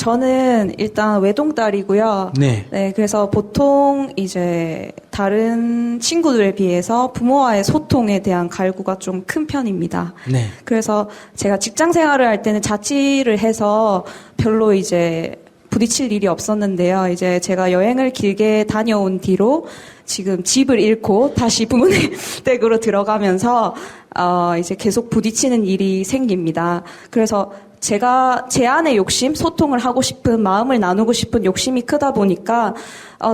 저는 일단 외동딸이고요. 네. 네, 그래서 보통 이제 다른 친구들에 비해서 부모와의 소통에 대한 갈구가 좀 큰 편입니다. 네. 그래서 제가 직장 생활을 할 때는 자취를 해서 별로 이제 부딪힐 일이 없었는데요. 이제 제가 여행을 길게 다녀온 뒤로 지금 집을 잃고 다시 부모님 댁으로 들어가면서 이제 계속 부딪히는 일이 생깁니다. 그래서 제가 제 안의 욕심, 소통을 하고 싶은, 마음을 나누고 싶은 욕심이 크다 보니까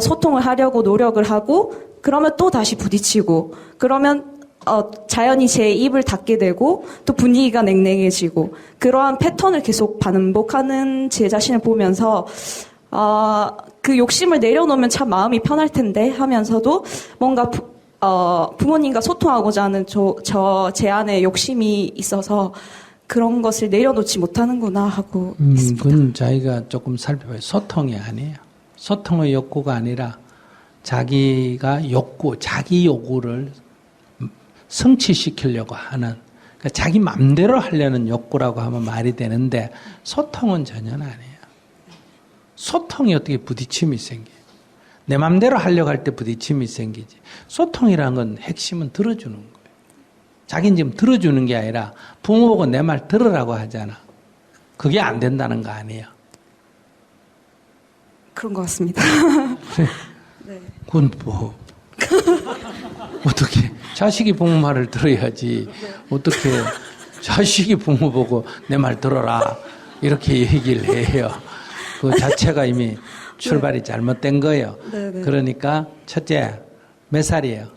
소통을 하려고 노력을 하고 그러면 또 다시 부딪히고 그러면 자연히 제 입을 닫게 되고 또 분위기가 냉랭해지고 그러한 패턴을 계속 반복하는 제 자신을 보면서 그 욕심을 내려놓으면 참 마음이 편할 텐데 하면서도 뭔가 부모님과 소통하고자 하는 제 안에 욕심이 있어서 그런 것을 내려놓지 못하는구나 하고 있습니다. 그건 자기가 조금 살펴봐요. 소통이 아니에요. 소통의 욕구가 아니라 자기가 자기 요구를 성취시키려고 하는, 그러니까 자기 맘대로 하려는 욕구라고 하면 말이 되는데 소통은 전혀 아니에요. 소통이 어떻게 부딪힘이 생겨요? 내 맘대로 하려고 할 때 부딪힘이 생기지. 소통이라는 건 핵심은 들어주는 거예요. 자기는 지금 들어주는 게 아니라 부모 보고 내 말 들으라고 하잖아. 그게 안 된다는 거 아니에요. 그런 것 같습니다. 네. 그건 뭐 어떻게 자식이 부모 말을 들어야지. 어떻게 자식이 부모 보고 내 말 들어라 이렇게 얘기를 해요. 그 자체가 이미 출발이 잘못된 거예요. 네네. 그러니까 첫째 몇 살이에요?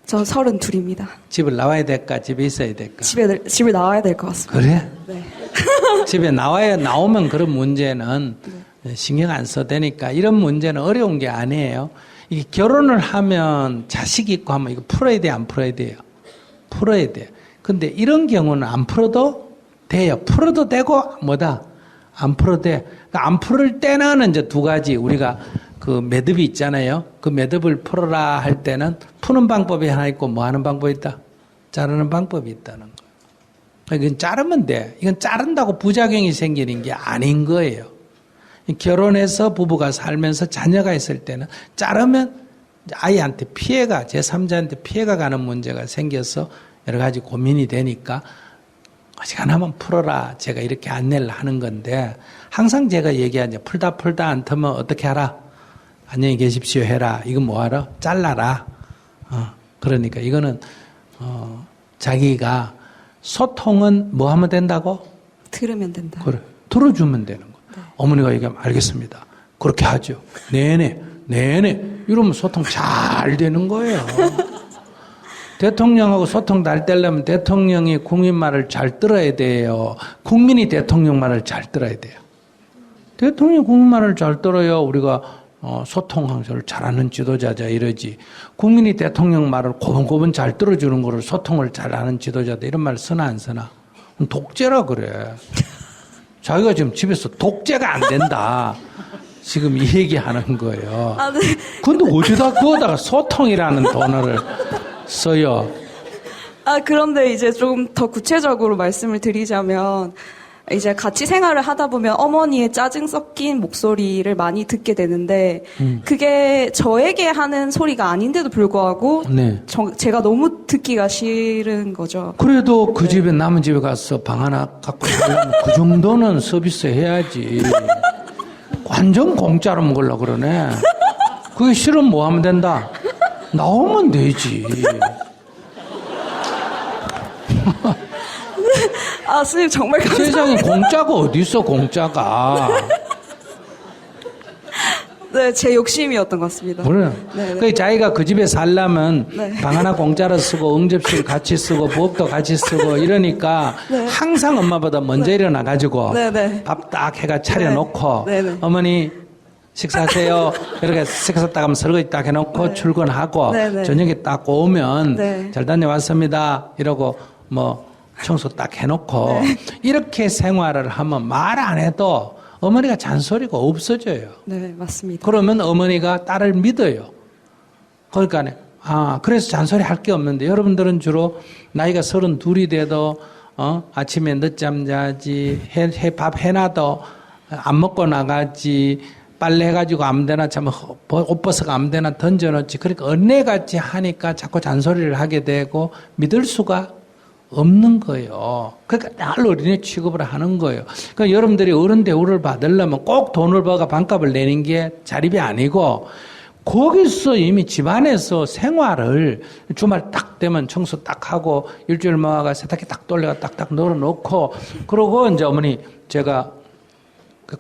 저 32입니다. 집을 나와야 될까? 집에 있어야 될까? 집을 나와야 될 것 같습니다. 그래? 네. 집에 나오면 그런 문제는 신경 안 써도 되니까 이런 문제는 어려운 게 아니에요. 이게 결혼을 하면 자식 있고 하면 이거 풀어야 돼, 안 풀어야 돼요? 풀어야 돼요. 근데 이런 경우는 안 풀어도 돼요. 풀어도 되고 안 풀어도 돼. 그러니까 안 풀을 때는 이제 두 가지 우리가 그 매듭이 있잖아요. 그 매듭을 풀어라 할 때는 푸는 방법이 하나 있고 뭐 하는 방법이 있다? 자르는 방법이 있다는 거예요. 그러니까 이건 자르면 돼. 이건 자른다고 부작용이 생기는 게 아닌 거예요. 결혼해서 부부가 살면서 자녀가 있을 때는 자르면 아이한테 피해가, 제3자한테 피해가 가는 문제가 생겨서 여러 가지 고민이 되니까 어지간하면 풀어라. 제가 이렇게 안내를 하는 건데 항상 제가 얘기하죠. 풀다 안 터면 어떻게 하라? 안녕히 계십시오 해라. 이건 뭐하라? 잘라라. 그러니까 이거는 자기가 소통은 뭐 하면 된다고? 들으면 된다. 그래. 들어주면 되는 거예요. 네. 어머니가 얘기하면 알겠습니다. 그렇게 하죠. 네네. 이러면 소통 잘 되는 거예요. 대통령하고 소통 잘 되려면 대통령이 국민 말을 잘 들어야 돼요. 국민이 대통령 말을 잘 들어야 돼요. 대통령이 국민 말을 잘 들어야 우리가 소통을 잘하는 지도자자 이러지. 국민이 대통령 말을 고분고분 잘 들어주는 거를 소통을 잘하는 지도자다 이런 말 쓰나 안 쓰나? 독재라 그래. 자기가 지금 집에서 독재가 안 된다. 지금 이 얘기하는 거예요. 네. 근데 어디다 그거다가 소통이라는 단어를 써요. 그런데 이제 좀 더 구체적으로 말씀을 드리자면 이제 같이 생활을 하다 보면 어머니의 짜증 섞인 목소리를 많이 듣게 되는데 그게 저에게 하는 소리가 아닌데도 불구하고 네. 제가 너무 듣기가 싫은 거죠. 그래도 그 집에 남은 집에 가서 방 하나 갖고 살려면 그 정도는 서비스 해야지. 완전 공짜로 먹으려고 그러네. 그게 싫으면 뭐 하면 된다? 나오면 되지. 스님 정말 감사합니다. 세상에 공짜가 어디 있어, 공짜가. 네, 제 욕심이었던 것 같습니다. 그래. 네. 그 자기가 그 집에 살려면 네. 방 하나 공짜로 쓰고 응접실 같이 쓰고 부엌도 같이 쓰고 이러니까 네. 항상 엄마보다 먼저 일어나가지고 네. 밥 딱 해가 차려놓고 네. 어머니 식사하세요. 이렇게 식사 딱 하면 설거지 딱 해놓고 출근하고 저녁에 딱 오면 잘 다녀왔습니다. 이러고 뭐 청소 딱 해놓고 이렇게 생활을 하면 말 안 해도 어머니가 잔소리가 없어져요. 네, 맞습니다. 그러면 어머니가 딸을 믿어요. 그러니까 그래서 잔소리 할 게 없는데 여러분들은 주로 나이가 32이 돼도 아침에 늦잠 자지 밥 해놔도 안 먹고 나가지, 빨래 해가지고 아무데나 참 옷 벗어가 아무데나 던져놓지. 그러니까 언니같이 하니까 자꾸 잔소리를 하게 되고 믿을 수가 없는 거예요. 그러니까 날 어린애 취급을 하는 거예요. 그러니까 여러분들이 어른 대우를 받으려면 꼭 돈을 벌어 반값을 내는 게 자립이 아니고, 거기서 이미 집안에서 생활을 주말 딱 되면 청소 딱 하고 일주일 모아가 세탁기 딱 돌려가 딱딱 널어놓고, 그러고 이제 어머니 제가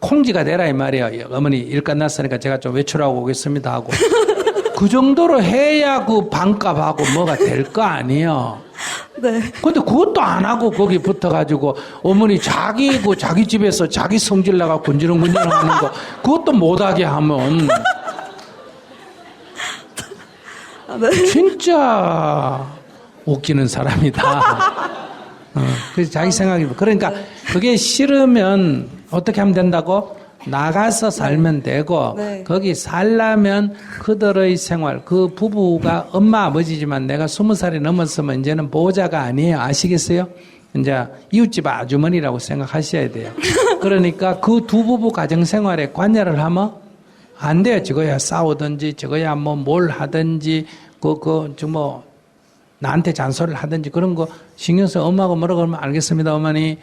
콩지가 되라 이 말이에요. 어머니 일 끝났으니까 제가 좀 외출하고 오겠습니다 하고 그 정도로 해야 그 반값하고 뭐가 될 거 아니에요. 네. 근데 그것도 안 하고 거기 붙어가지고 어머니 자기 집에서 자기 성질 나가 군지렁군지렁 하는 거 그것도 못하게 하면 네. 진짜 웃기는 사람이다. 그래서 자기 생각이, 그러니까 그게 싫으면 어떻게 하면 된다고? 나가서 살면 되고, 네. 거기 살려면 그들의 생활, 그 부부가 엄마 아버지지만 내가 20살이 넘었으면 이제는 보호자가 아니에요. 아시겠어요? 이제 이웃집 아주머니라고 생각하셔야 돼요. 그러니까 그 두 부부 가정생활에 관여를 하면 안 돼요. 저거야 싸우든지, 저거야 뭐 뭘 하든지, 나한테 잔소리를 하든지 그런 거 신경 써. 엄마가 뭐라고 하면 알겠습니다, 어머니.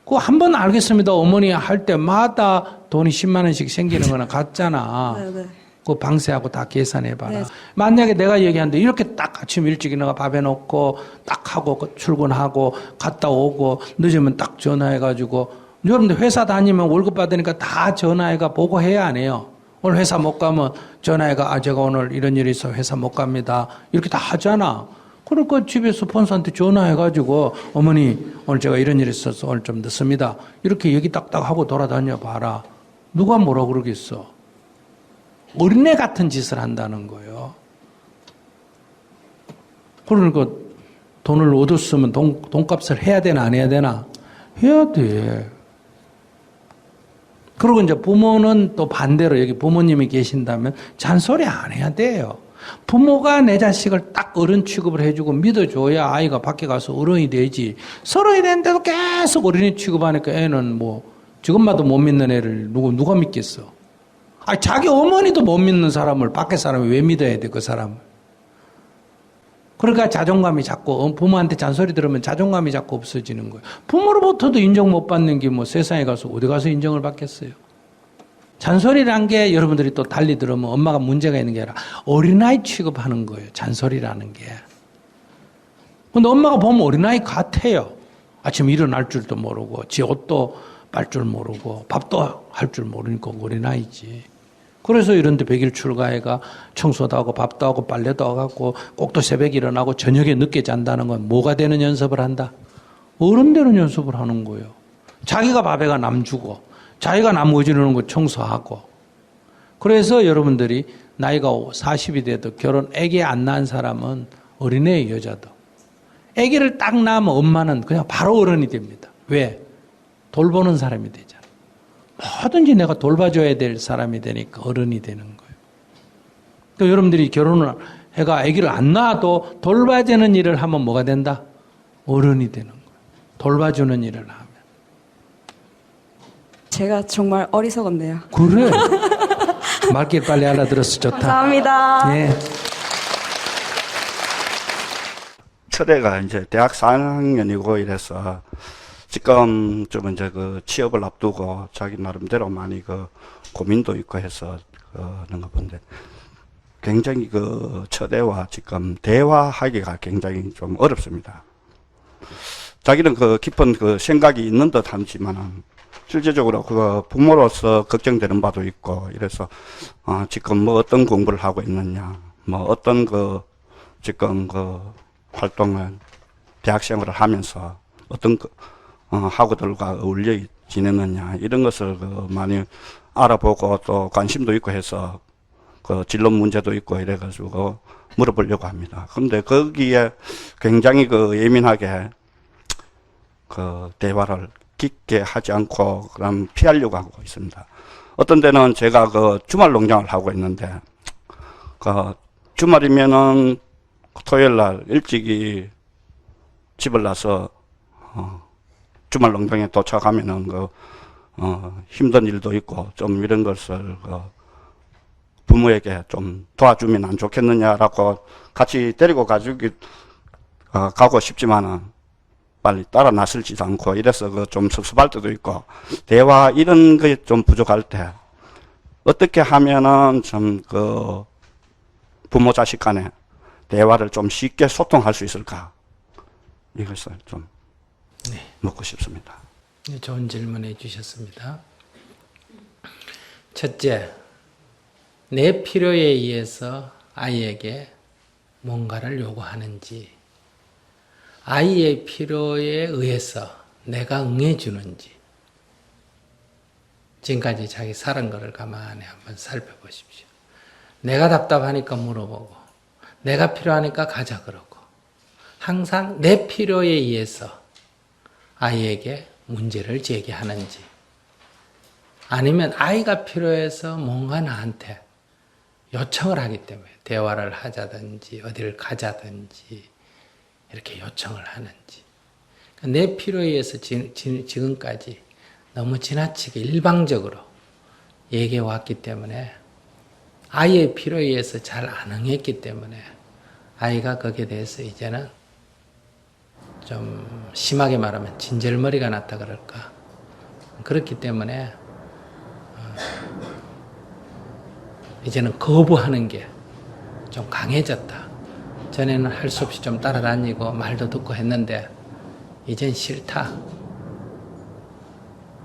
한 번 알겠습니다, 어머니 할 때마다 돈이 10만 원씩 생기는 거는 같잖아. 네, 네. 그 방세하고 다 계산해봐라. 네. 만약에 내가 얘기하는데 이렇게 딱 아침 일찍 일어나 밥 해놓고 딱 하고 출근하고 갔다 오고 늦으면 딱 전화해가지고, 여러분들 회사 다니면 월급 받으니까 다 전화해가 보고해야 안 해요. 오늘 회사 못 가면 전화해가 제가 오늘 이런 일이 있어 회사 못 갑니다. 이렇게 다 하잖아. 그러니까 집에서 본사한테 전화해가지고 어머니 오늘 제가 이런 일이 있어서 오늘 좀 늦습니다. 이렇게 얘기 딱딱 하고 돌아다녀 봐라. 누가 뭐라 그러겠어. 어린애 같은 짓을 한다는 거예요. 그러니까 돈을 얻었으면 돈값을 해야 되나 안 해야 되나? 해야 돼. 그리고 이제 부모는 또 반대로 여기 부모님이 계신다면 잔소리 안 해야 돼요. 부모가 내 자식을 딱 어른 취급을 해주고 믿어줘야 아이가 밖에 가서 어른이 되지. 서른이 됐는데도 계속 어린이 취급하니까 애는 뭐 지금마도 못 믿는 애를 누가 믿겠어. 자기 어머니도 못 믿는 사람을 밖에 사람이 왜 믿어야 돼, 그 사람을. 그러니까 자존감이 자꾸, 부모한테 잔소리 들으면 자존감이 자꾸 없어지는 거예요. 부모로부터도 인정 못 받는 게 뭐 세상에 가서 어디 가서 인정을 받겠어요. 잔소리란 게 여러분들이 또 달리 들으면 엄마가 문제가 있는 게 아니라 어린아이 취급하는 거예요. 잔소리라는 게. 근데 엄마가 보면 어린아이 같아요. 아침에 일어날 줄도 모르고, 지 옷도 빨 줄 모르고, 밥도 할 줄 모르니까 어린아이지. 그래서 이런데 100일 출가해가 청소도 하고 밥도 하고 빨래도 하고 꼭 또 새벽에 일어나고 저녁에 늦게 잔다는 건 뭐가 되는 연습을 한다? 어른 되는 연습을 하는 거예요. 자기가 밥에가 남 주고 자기가 남 어지르는 거 청소하고. 그래서 여러분들이 나이가 40이 돼도 결혼 아기 안 낳은 사람은 어린애의 여자도. 아기를 딱 낳으면 엄마는 그냥 바로 어른이 됩니다. 왜? 돌보는 사람이 되잖아. 뭐든지 내가 돌봐줘야 될 사람이 되니까 어른이 되는 거예요. 그러니까 여러분들이 결혼을 해가 아기를 안 낳아도 돌봐주는 일을 하면 뭐가 된다? 어른이 되는 거예요. 돌봐주는 일을 하면. 제가 정말 어리석었네요. 그래. 말귀 빨리 알아들어서 좋다. 감사합니다. 예. 첫애가 이제 대학 4학년이고 이래서 지금 좀 이제 그 취업을 앞두고 자기 나름대로 많이 그 고민도 있고 해서 그런 거 본데 굉장히 그 첫애와 지금 대화하기가 굉장히 좀 어렵습니다. 자기는 그 깊은 그 생각이 있는 듯 하지만은 실제적으로 그 부모로서 걱정되는 바도 있고 이래서 지금 뭐 어떤 공부를 하고 있느냐, 뭐 어떤 그 지금 그 활동을 대학 생활을 하면서 어떤 그 학우들과 어울려 지내느냐 이런 것을 그 많이 알아보고 또 관심도 있고 해서 그 진로 문제도 있고 이래가지고 물어보려고 합니다. 그런데 거기에 굉장히 그 예민하게 그 대화를 깊게 하지 않고 그럼 피하려고 하고 있습니다. 어떤 데는 제가 그 주말 농장을 하고 있는데 그 주말이면은 토요일 날 일찍이 집을 나서 주말 농장에 도착하면은 그 힘든 일도 있고, 좀 이런 것을, 부모에게 좀 도와주면 안 좋겠느냐라고 같이 데리고 가고 싶지만은 빨리 따라 나설지도 않고 이래서 좀 섭섭할 때도 있고, 대화 이런 게 좀 부족할 때, 어떻게 하면은 좀 부모 자식 간에 대화를 좀 쉽게 소통할 수 있을까? 이것을 좀 묻고 싶습니다. 네, 좋은 질문해 주셨습니다. 첫째, 내 필요에 의해서 아이에게 뭔가를 요구하는지, 아이의 필요에 의해서 내가 응해주는지, 지금까지 자기 살은 것을 가만히 한번 살펴보십시오. 내가 답답하니까 물어보고, 내가 필요하니까 가자 그러고, 항상 내 필요에 의해서 아이에게 문제를 제기하는지, 아니면 아이가 필요해서 뭔가 나한테 요청을 하기 때문에 대화를 하자든지 어디를 가자든지 이렇게 요청을 하는지, 내 필요에 의해서 지금까지 너무 지나치게 일방적으로 얘기해 왔기 때문에 아이의 필요에 의해서 잘 안 응했기 때문에 아이가 거기에 대해서 이제는 좀 심하게 말하면 진절머리가 났다 그럴까, 그렇기 때문에 이제는 거부하는 게 좀 강해졌다. 전에는 할 수 없이 좀 따라다니고 말도 듣고 했는데 이젠 싫다.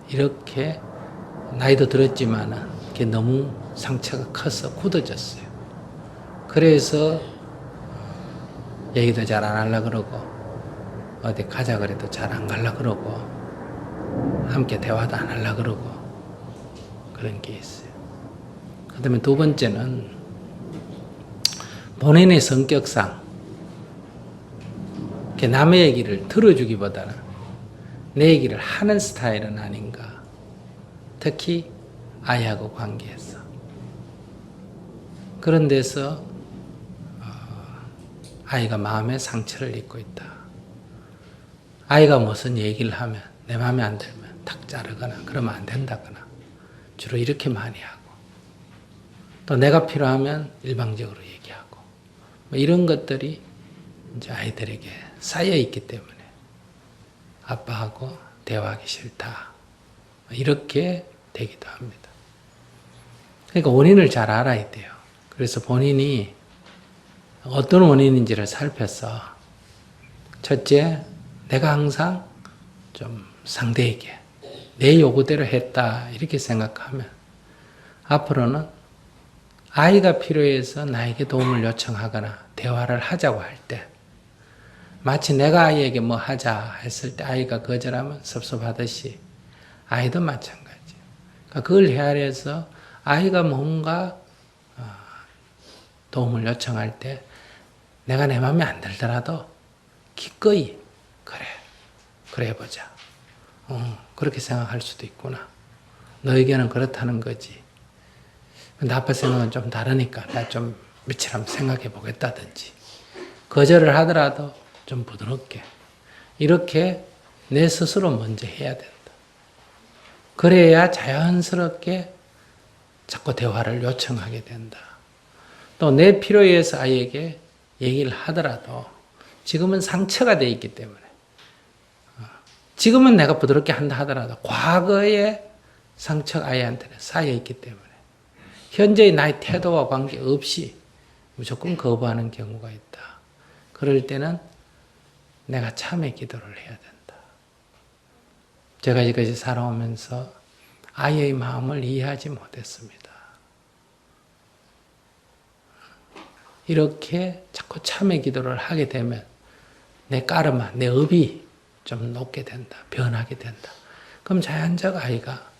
이렇게 나이도 들었지만은 그게 너무 상처가 커서 굳어졌어요. 그래서 얘기도 잘 안 하려고 그러고, 어디 가자 그래도 잘 안 가려고 그러고, 함께 대화도 안 하려고 그러고, 그런 게 있어요. 그 다음에 두 번째는 본인의 성격상 남의 얘기를 들어주기보다는 내 얘기를 하는 스타일은 아닌가. 특히 아이하고 관계에서. 그런 데서 아이가 마음에 상처를 입고 있다. 아이가 무슨 얘기를 하면 내 마음에 안 들면 탁 자르거나 그러면 안 된다거나 주로 이렇게 많이 하고, 또 내가 필요하면 일방적으로 얘기하고, 뭐 이런 것들이 이제 아이들에게 쌓여 있기 때문에 아빠하고 대화하기 싫다, 이렇게 되기도 합니다. 그러니까 원인을 잘 알아야 돼요. 그래서 본인이 어떤 원인인지를 살펴서, 첫째, 내가 항상 좀 상대에게 내 요구대로 했다 이렇게 생각하면 앞으로는 아이가 필요해서 나에게 도움을 요청하거나 대화를 하자고 할 때, 마치 내가 아이에게 뭐 하자 했을 때 아이가 거절하면 섭섭하듯이 아이도 마찬가지예요. 그러니까 그걸 헤아려서 아이가 뭔가 도움을 요청할 때 내가 내 마음에 안 들더라도 기꺼이 그래 해보자. 그렇게 생각할 수도 있구나. 너 의견은 그렇다는 거지. 근데 아빠 생각은 좀 다르니까 나 좀 며칠 한번 생각해 보겠다든지, 거절을 하더라도 좀 부드럽게 이렇게 내 스스로 먼저 해야 된다. 그래야 자연스럽게 자꾸 대화를 요청하게 된다. 또 내 필요에 의해서 아이에게 얘기를 하더라도 지금은 상처가 돼 있기 때문에, 지금은 내가 부드럽게 한다 하더라도 과거의 상처가 아이한테는 쌓여 있기 때문에 현재의 나의 태도와 관계없이 무조건 거부하는 경우가 있다. 그럴 때는 내가 참의 기도를 해야 된다. 제가 지금까지 살아오면서 아이의 마음을 이해하지 못했습니다. 이렇게 자꾸 참의 기도를 하게 되면 내 까르마, 내 업이 좀 높게 된다. 변하게 된다. 그럼 자연적 아이가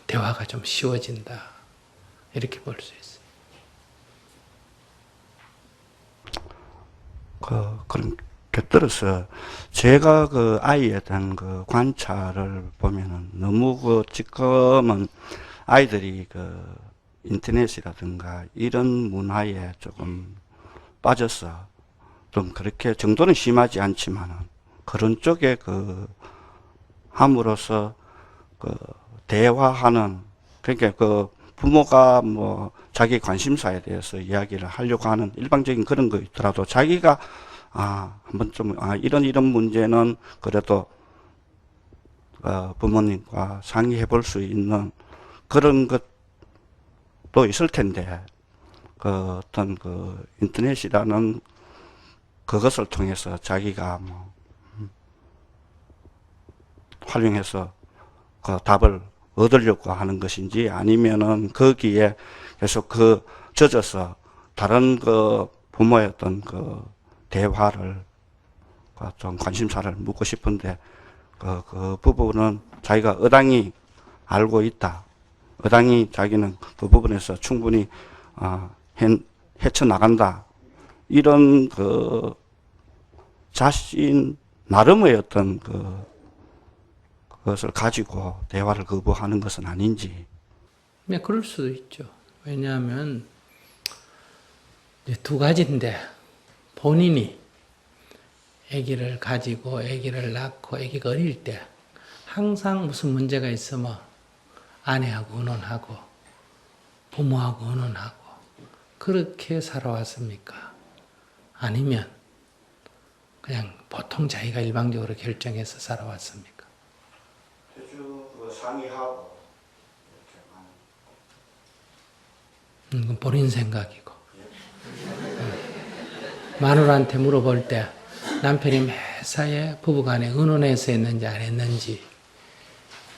대화가 좀 쉬워진다. 이렇게 볼 수 있어요. 그런 곁들여서 제가 아이에 대한 관찰을 보면은 너무 지금은 아이들이 인터넷이라든가 이런 문화에 조금 빠져서 좀 그렇게 정도는 심하지 않지만은 그런 쪽에 함으로써 그 대화하는, 그러니까 그 부모가 뭐 자기 관심사에 대해서 이야기를 하려고 하는 일방적인 그런 거 있더라도 자기가 한번 좀 이런 문제는 그래도 부모님과 상의해 볼 수 있는 그런 것도 있을 텐데, 그 어떤 그 인터넷이라는 그것을 통해서 자기가 뭐 활용해서 그 답을 얻으려고 하는 것인지, 아니면은 거기에 계속 젖어서 다른 그 부모의 어떤 그 대화를 좀 관심사를 묻고 싶은데 그 부분은 자기가 의당이 알고 있다. 의당이 자기는 그 부분에서 충분히 헤쳐나간다. 이런 그 자신 나름의 어떤 그것을 가지고 대화를 거부하는 것은 아닌지. 네, 그럴 수도 있죠. 왜냐하면 이제 두 가지인데, 본인이 아기를 가지고 아기를 낳고 아기가 어릴 때 항상 무슨 문제가 있으면 아내하고 의논하고 부모하고 의논하고 그렇게 살아왔습니까? 아니면 그냥 보통 자기가 일방적으로 결정해서 살아왔습니까? 상의하고 그건 본인 생각이고. 마누라한테 물어볼 때 남편이 매사에 부부간에 의논해서 했는지 안 했는지,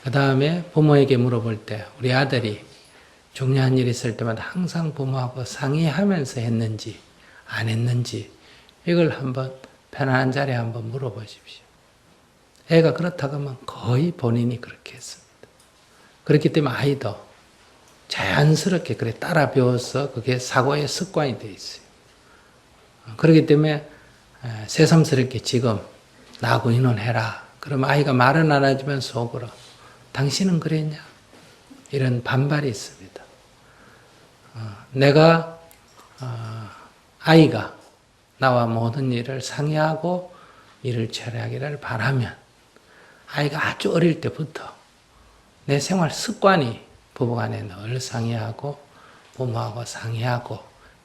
그 다음에 부모에게 물어볼 때 우리 아들이 중요한 일이 있을 때마다 항상 부모하고 상의하면서 했는지 안 했는지, 이걸 한번 편안한 자리에 한번 물어보십시오. 애가 그렇다고 하면 거의 본인이 그렇게 했습니다. 그렇기 때문에 아이도 자연스럽게 그래 따라 배워서 그게 사고의 습관이 되어 있어요. 그렇기 때문에 새삼스럽게 지금 나하고 의논해라. 그러면 아이가 말은 안 하지만 속으로 당신은 그랬냐? 이런 반발이 있습니다. 내가 아이가 나와 모든 일을 상의하고 일을 처리하기를 바라면 아이가 아주 어릴 때부터 내 생활 습관이 부부간에 늘 상의하고 부모하고 상의하고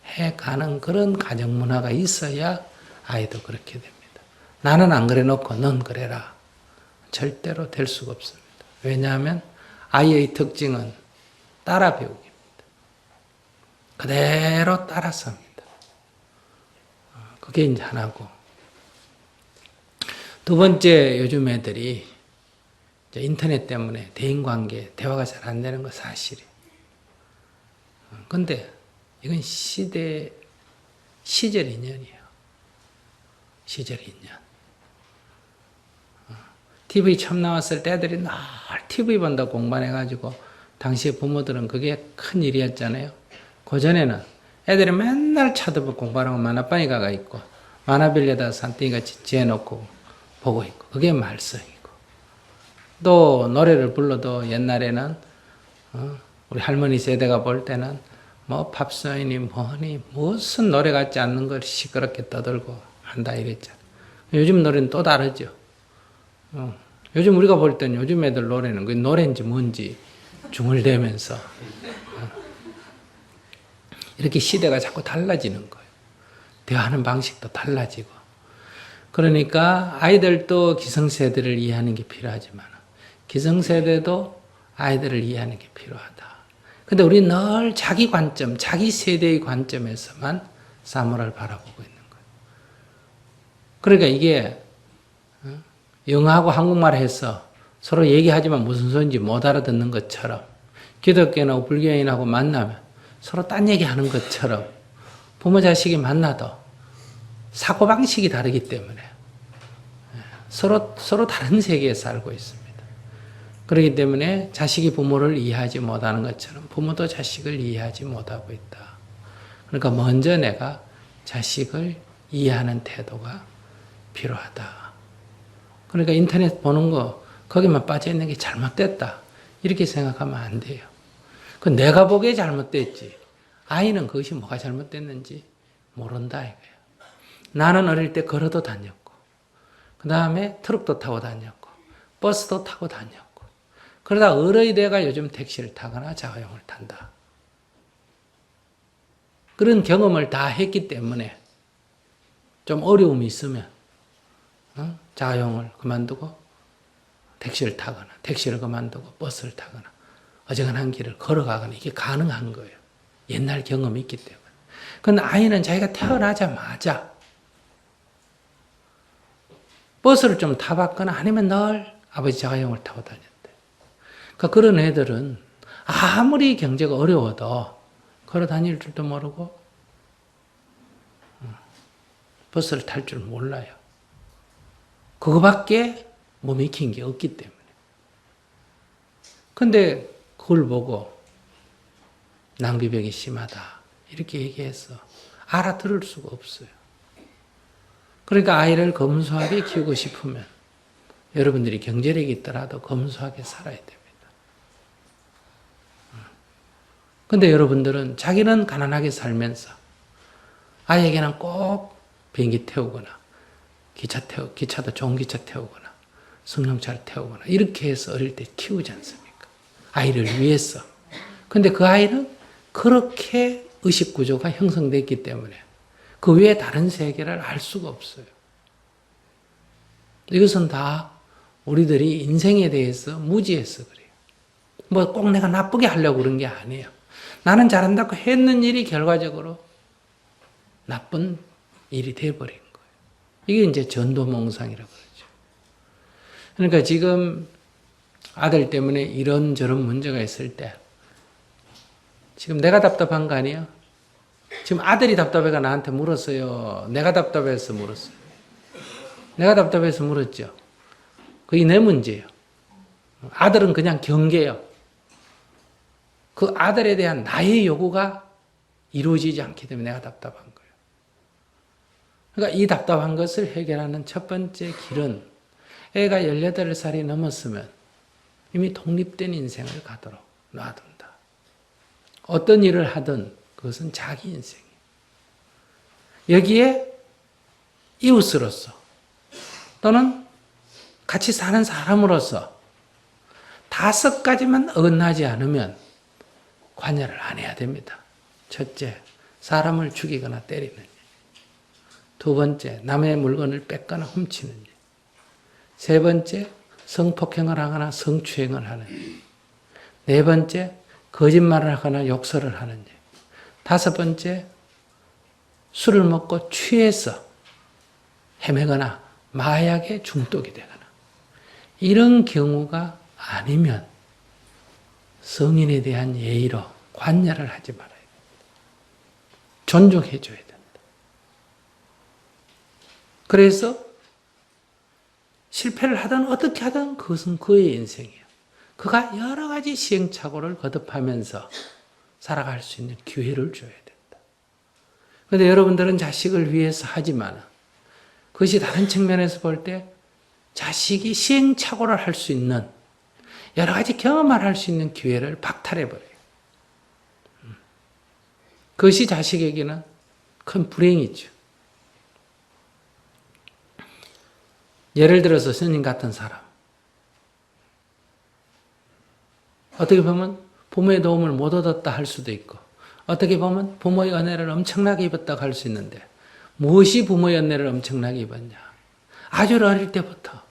해가는 그런 가정 문화가 있어야 아이도 그렇게 됩니다. 나는 안 그래 놓고 넌 그래라. 절대로 될 수가 없습니다. 왜냐하면 아이의 특징은 따라 배우기입니다. 그대로 따라서 합니다. 그게 이제 하나고. 두 번째, 요즘 애들이 인터넷 때문에 대인관계, 대화가 잘 안 되는 거 사실이에요. 근데 이건 시절 인연이에요. 시절 인연. TV 처음 나왔을 때 애들이 늘 TV 본다고 공부해가지고 당시에 부모들은 그게 큰 일이었잖아요. 그전에는 애들이 맨날 쳐다보고 공부하라고 만화방에 가가 있고 만화 빌려다 산더미같이 지어놓고 보고 있고, 그게 말썽이고. 또 노래를 불러도 옛날에는 우리 할머니 세대가 볼 때는 뭐 팝송이니 뭐니 무슨 노래 같지 않는 걸 시끄럽게 떠들고 한다 이랬잖아요. 요즘 노래는 또 다르죠. 요즘 우리가 볼 때는 요즘 애들 노래는 그게 노래인지 뭔지 중얼대면서 이렇게 시대가 자꾸 달라지는 거예요. 대화하는 방식도 달라지고. 그러니까 아이들도 기성세대를 이해하는 게 필요하지만 기성세대도 아이들을 이해하는 게 필요하다. 근데 우리는 늘 자기 관점, 자기 세대의 관점에서만 사물을 바라보고 있는 거예요. 그러니까 이게 영어하고 한국말 해서 서로 얘기하지만 무슨 소리인지 못 알아듣는 것처럼, 기독교인하고 불교인하고 만나면 서로 딴 얘기하는 것처럼 부모 자식이 만나도 사고방식이 다르기 때문에 서로 다른 세계에 살고 있습니다. 그렇기 때문에 자식이 부모를 이해하지 못하는 것처럼 부모도 자식을 이해하지 못하고 있다. 그러니까 먼저 내가 자식을 이해하는 태도가 필요하다. 그러니까 인터넷 보는 거 거기만 빠져있는 게 잘못됐다. 이렇게 생각하면 안 돼요. 그 내가 보기에 잘못됐지. 아이는 그것이 뭐가 잘못됐는지 모른다 이거예요. 나는 어릴 때 걸어도 다녔고, 그 다음에 트럭도 타고 다녔고, 버스도 타고 다녔고, 그러다 어른이 돼가 요즘 택시를 타거나 자가용을 탄다. 그런 경험을 다 했기 때문에 좀 어려움이 있으면 자가용을 그만두고 택시를 타거나 택시를 그만두고 버스를 타거나 어정한 길을 걸어가거나 이게 가능한 거예요. 옛날 경험이 있기 때문에. 근데 아이는 자기가 태어나자마자 버스를 좀 타봤거나 아니면 늘 아버지 자가용을 타고 다녔대. 그러니까 그런 애들은 아무리 경제가 어려워도 걸어 다닐 줄도 모르고 버스를 탈 줄 몰라요. 그거밖에 몸에 익힌 게 없기 때문에. 근데 그걸 보고 낭비벽이 심하다 이렇게 얘기해서 알아들을 수가 없어요. 그러니까 아이를 검소하게 키우고 싶으면 여러분들이 경제력이 있더라도 검소하게 살아야 됩니다. 근데 여러분들은 자기는 가난하게 살면서 아이에게는 꼭 비행기 태우거나 기차도 좋은 기차 태우거나 승용차를 태우거나 이렇게 해서 어릴 때 키우지 않습니까? 아이를 위해서. 근데 그 아이는 그렇게 의식구조가 형성됐기 때문에 그 외에 다른 세계를 알 수가 없어요. 이것은 다 우리들이 인생에 대해서 무지해서 그래요. 뭐 꼭 내가 나쁘게 하려고 그런 게 아니에요. 나는 잘한다고 했는 일이 결과적으로 나쁜 일이 돼버린 거예요. 이게 이제 전도몽상이라고 그러죠. 그러니까 지금 아들 때문에 이런저런 문제가 있을 때 지금 내가 답답한 거 아니에요? 지금 아들이 답답해가 나한테 물었어요. 내가 답답해서 물었어요. 내가 답답해서 물었죠. 그게 내 문제예요. 아들은 그냥 경계예요. 그 아들에 대한 나의 요구가 이루어지지 않기 때문에 내가 답답한 거예요. 그러니까 이 답답한 것을 해결하는 첫 번째 길은 애가 18살이 넘었으면 이미 독립된 인생을 가도록 놔둔다. 어떤 일을 하든 그것은 자기 인생이에요. 여기에 이웃으로서 또는 같이 사는 사람으로서 5가지만 어긋나지 않으면 관여를 안 해야 됩니다. 첫째, 사람을 죽이거나 때리는 일. 두 번째, 남의 물건을 뺏거나 훔치는 일. 세 번째, 성폭행을 하거나 성추행을 하는 일. 네 번째, 거짓말을 하거나 욕설을 하는 일. 5번째, 술을 먹고 취해서 헤매거나 마약에 중독이 되거나 이런 경우가 아니면 성인에 대한 예의로 관여를 하지 말아야 됩니다. 존중해 줘야 된다. 그래서 실패를 하든 어떻게 하든 그것은 그의 인생이에요. 그가 여러 가지 시행착오를 거듭하면서 살아갈 수 있는 기회를 줘야 된다. 그런데 여러분들은 자식을 위해서 하지만 그것이 다른 측면에서 볼 때 자식이 시행착오를 할 수 있는 여러 가지 경험을 할 수 있는 기회를 박탈해버려요. 그것이 자식에게는 큰 불행이죠. 예를 들어서 스님 같은 사람. 어떻게 보면 부모의 도움을 못 얻었다 할 수도 있고 어떻게 보면 부모의 은혜를 엄청나게 입었다고 할 수 있는데 무엇이 부모의 은혜를 엄청나게 입었냐. 아주 어릴 때부터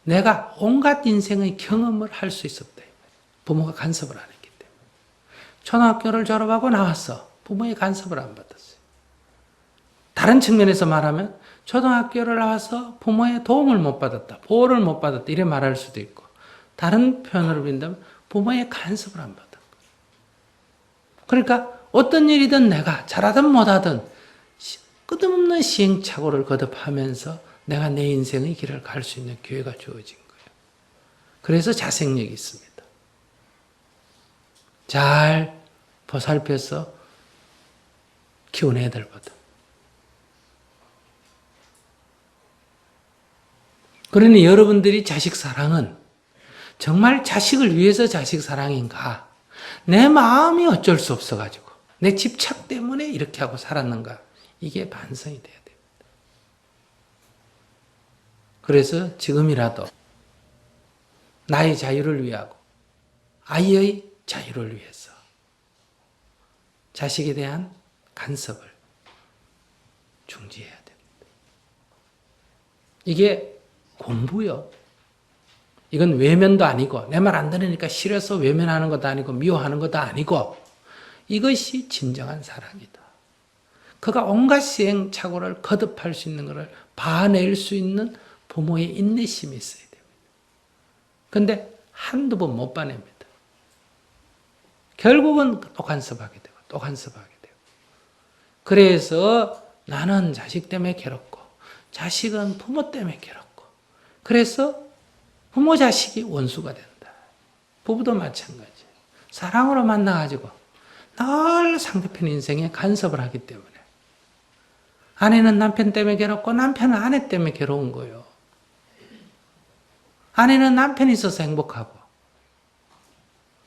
내가 온갖 인생의 경험을 할 수 있었다. 부모가 간섭을 안 했기 때문에. 초등학교를 졸업하고 나왔어. 부모의 간섭을 안 받았어요. 다른 측면에서 말하면 초등학교를 나와서 부모의 도움을 못 받았다. 보호를 못 받았다. 이래 말할 수도 있고 다른 표현으로 빈다면 부모의 간섭을 안 받았다. 그러니까 어떤 일이든 내가 잘하든 못하든 끝없는 시행착오를 거듭하면서 내가 내 인생의 길을 갈 수 있는 기회가 주어진 거예요. 그래서 자생력이 있습니다. 잘 보살펴서 키운 애들보다. 그러니 여러분들이 자식 사랑은 정말 자식을 위해서 자식 사랑인가? 내 마음이 어쩔 수 없어가지고 내 집착 때문에 이렇게 하고 살았는가? 이게 반성이 돼야 됩니다. 그래서 지금이라도 나의 자유를 위하고 아이의 자유를 위해서 자식에 대한 간섭을 중지해야 됩니다. 이게 공부요. 이건 외면도 아니고 내 말 안 들으니까 싫어서 외면하는 것도 아니고 미워하는 것도 아니고 이것이 진정한 사랑이다. 그가 온갖 시행착오를 거듭할 수 있는 것을 봐낼 수 있는 부모의 인내심이 있어야 됩니다. 그런데 한두 번 못 봐냅니다. 결국은 또 간섭하게 되고 또 간섭하게 되고. 그래서 나는 자식 때문에 괴롭고 자식은 부모 때문에 괴롭고 그래서 부모 자식이 원수가 된다. 부부도 마찬가지예요. 사랑으로 만나가지고 늘 상대편 인생에 간섭을 하기 때문에 아내는 남편 때문에 괴롭고 남편은 아내 때문에 괴로운 거예요. 아내는 남편이 있어서 행복하고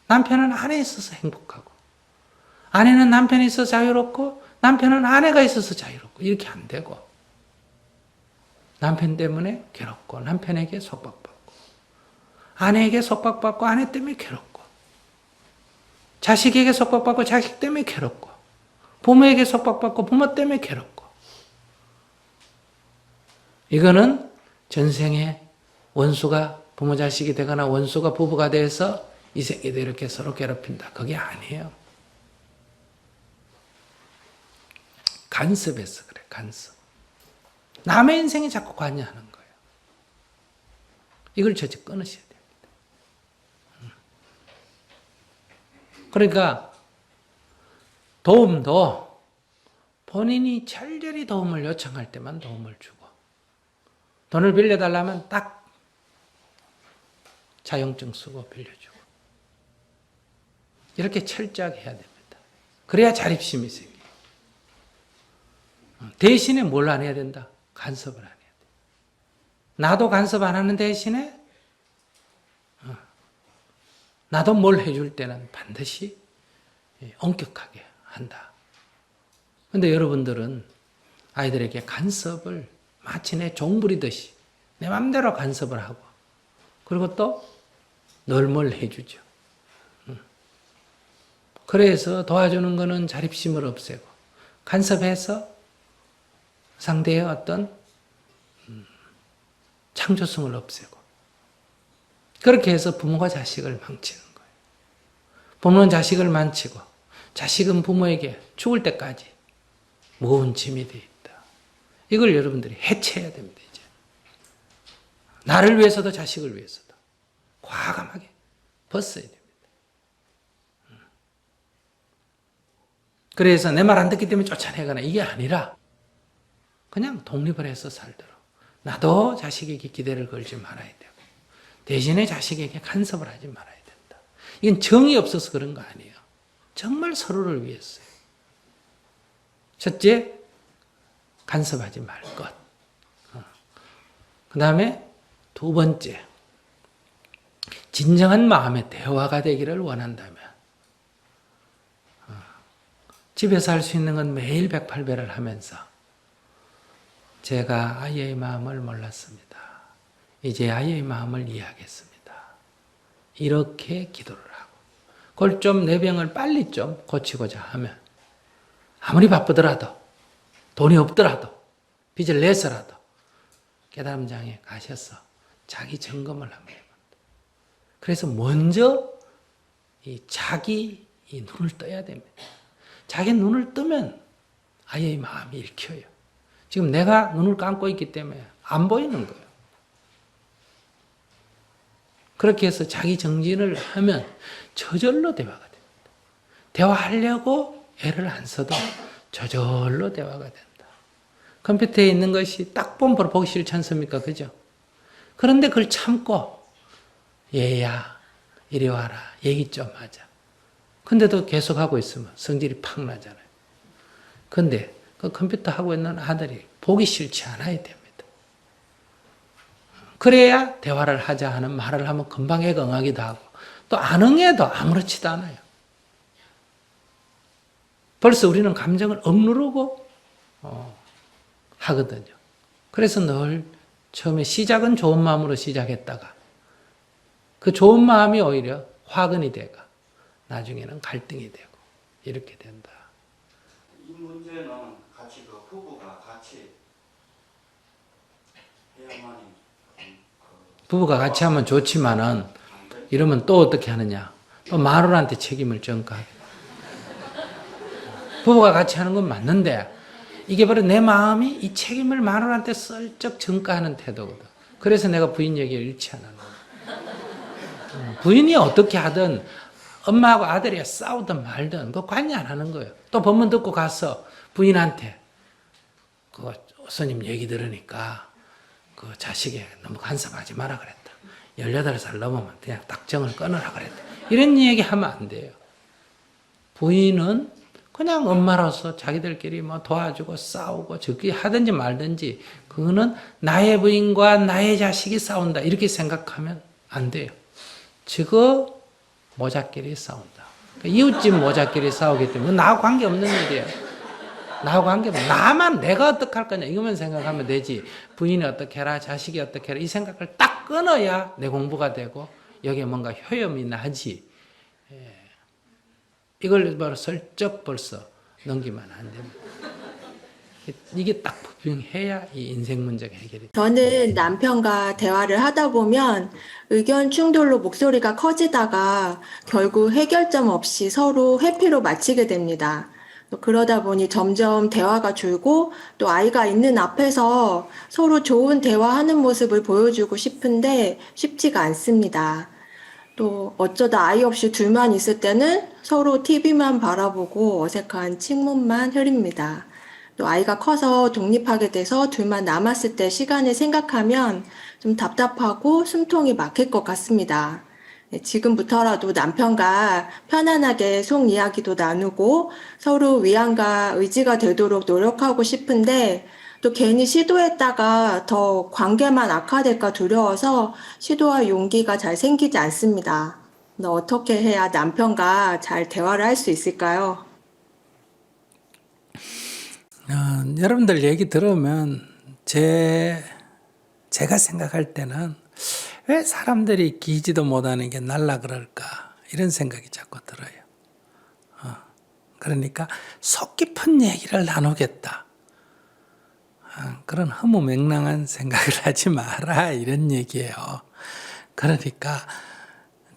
남편은 아내에 있어서 행복하고 아내는 남편이 있어서 자유롭고 남편은 아내가 있어서 자유롭고 이렇게 안 되고 남편 때문에 괴롭고 남편에게 속박받고 아내에게 속박받고 아내 때문에 괴롭고 자식에게 속박받고 자식 때문에 괴롭고 부모에게 속박받고 부모 때문에 괴롭고 이거는 전생에 원수가 부모 자식이 되거나 원수가 부부가 돼서 이 생에도 이렇게 서로 괴롭힌다. 그게 아니에요. 간섭해서 그래. 간섭. 남의 인생에 자꾸 관여하는 거예요. 이걸 절대 끊으셔야 됩니다. 그러니까 도움도 본인이 절절히 도움을 요청할 때만 도움을 주고 돈을 빌려달라면 딱 자용증 쓰고 빌려주고 이렇게 철저하게 해야 됩니다. 그래야 자립심이 생겨요. 대신에 뭘 안 해야 된다? 간섭을 안 해야 돼. 나도 간섭 안 하는 대신에 나도 뭘 해줄 때는 반드시 엄격하게 한다. 그런데 여러분들은 아이들에게 간섭을 마치 내 종부리듯이 내 맘대로 간섭을 하고 그리고 또 늘 뭘 해주죠. 그래서 도와주는 것은 자립심을 없애고 간섭해서 상대의 어떤 창조성을 없애고 그렇게 해서 부모가 자식을 망치는 거예요. 부모는 자식을 망치고 자식은 부모에게 죽을 때까지 무거운 짐이 되어 있다. 이걸 여러분들이 해체해야 됩니다. 이제 나를 위해서도 자식을 위해서도 과감하게 벗어야 됩니다. 그래서 내 말 안 듣기 때문에 쫓아내거나 이게 아니라 그냥 독립을 해서 살도록 나도 자식에게 기대를 걸지 말아야 되고 대신에 자식에게 간섭을 하지 말아야 된다. 이건 정이 없어서 그런 거 아니에요. 정말 서로를 위해서요. 첫째, 간섭하지 말 것. 그 다음에 두 번째, 진정한 마음의 대화가 되기를 원한다면 집에서 할 수 있는 건 매일 108배를 하면서 제가 아이의 마음을 몰랐습니다. 이제 아이의 마음을 이해하겠습니다. 이렇게 기도를 하고 그걸 좀 내 병을 빨리 좀 고치고자 하면 아무리 바쁘더라도 돈이 없더라도 빚을 내서라도 깨달음장에 가셔서 자기 점검을 한번 해봅니다. 그래서 먼저 자기 눈을 떠야 됩니다. 자기 눈을 뜨면 아이의 마음이 읽혀요. 지금 내가 눈을 감고 있기 때문에 안 보이는 거예요. 그렇게 해서 자기 정진을 하면 저절로 대화가 됩니다. 대화하려고 애를 안 써도 저절로 대화가 된다. 컴퓨터에 있는 것이 딱 보면 보기 싫지 않습니까? 그죠? 그런데 그걸 참고 얘야 이리 와라 얘기 좀 하자. 근데도 계속 하고 있으면 성질이 팍 나잖아요. 근데 그 컴퓨터 하고 있는 아들이 보기 싫지 않아야 됩니다. 그래야 대화를 하자 하는 말을 하면 금방 애가 응하기도 하고 또 안 응해도 아무렇지도 않아요. 벌써 우리는 감정을 억누르고 하거든요. 그래서 늘 처음에 시작은 좋은 마음으로 시작했다가 그 좋은 마음이 오히려 화근이 되고 나중에는 갈등이 되고 이렇게 된다. 이 문제는 같이 그 부부가 같이 해야만이 부부가 같이 하면 좋지만은 이러면 또 어떻게 하느냐? 또 마누라한테 책임을 전가하게. 부부가 같이 하는 건 맞는데 이게 바로 내 마음이 이 책임을 마누라한테 슬쩍 전가하는 태도거든. 그래서 내가 부인 얘기를 잃지 않아. 부인이 어떻게 하든 엄마하고 아들이 싸우든 말든 그거 관여 안 하는 거예요. 또 법문 듣고 가서 부인한테 그 스님 얘기 들으니까 그 자식이 너무 간섭하지 마라 그랬다. 18살 넘으면 그냥 딱정을 끊으라 그랬다. 이런 얘기 하면 안 돼요. 부인은 그냥 엄마로서 자기들끼리 뭐 도와주고 싸우고 저기 하든지 말든지 그거는 나의 부인과 나의 자식이 싸운다 이렇게 생각하면 안 돼요. 저거 모자끼리 싸운다. 그러니까 이웃집 모자끼리 싸우기 때문에 나하고 관계없는 일이에요. 나하고 관계없는 나만 내가 어떻게 할 거냐 이것만 생각하면 되지 부인이 어떻게 해라 자식이 어떻게 해라 이 생각을 딱 끊어야 내 공부가 되고 여기에 뭔가 효험이 나지. 이걸 바로 슬쩍 벌써 넘기면 안 됩니다. 이게 딱 분명해야 이 인생 문제가 해결이 돼요. 저는 남편과 대화를 하다 보면 의견 충돌로 목소리가 커지다가 결국 해결점 없이 서로 회피로 마치게 됩니다. 그러다 보니 점점 대화가 줄고 또 아이가 있는 앞에서 서로 좋은 대화하는 모습을 보여주고 싶은데 쉽지가 않습니다. 또 어쩌다 아이 없이 둘만 있을 때는 서로 TV만 바라보고 어색한 침묵만 흐립니다. 또 아이가 커서 독립하게 돼서 둘만 남았을 때 시간을 생각하면 좀 답답하고 숨통이 막힐 것 같습니다. 지금부터라도 남편과 편안하게 속 이야기도 나누고 서로 위안과 의지가 되도록 노력하고 싶은데 또 괜히 시도했다가 더 관계만 악화될까 두려워서 시도할 용기가 잘 생기지 않습니다. 어떻게 해야 남편과 잘 대화를 할 수 있을까요? 여러분들 얘기 들으면 제가 생각할 때는 왜 사람들이 기지도 못하는 게 날라 그럴까 이런 생각이 자꾸 들어요. 그러니까 속 깊은 얘기를 나누겠다. 그런 허무맹랑한 생각을 하지 마라 이런 얘기예요. 그러니까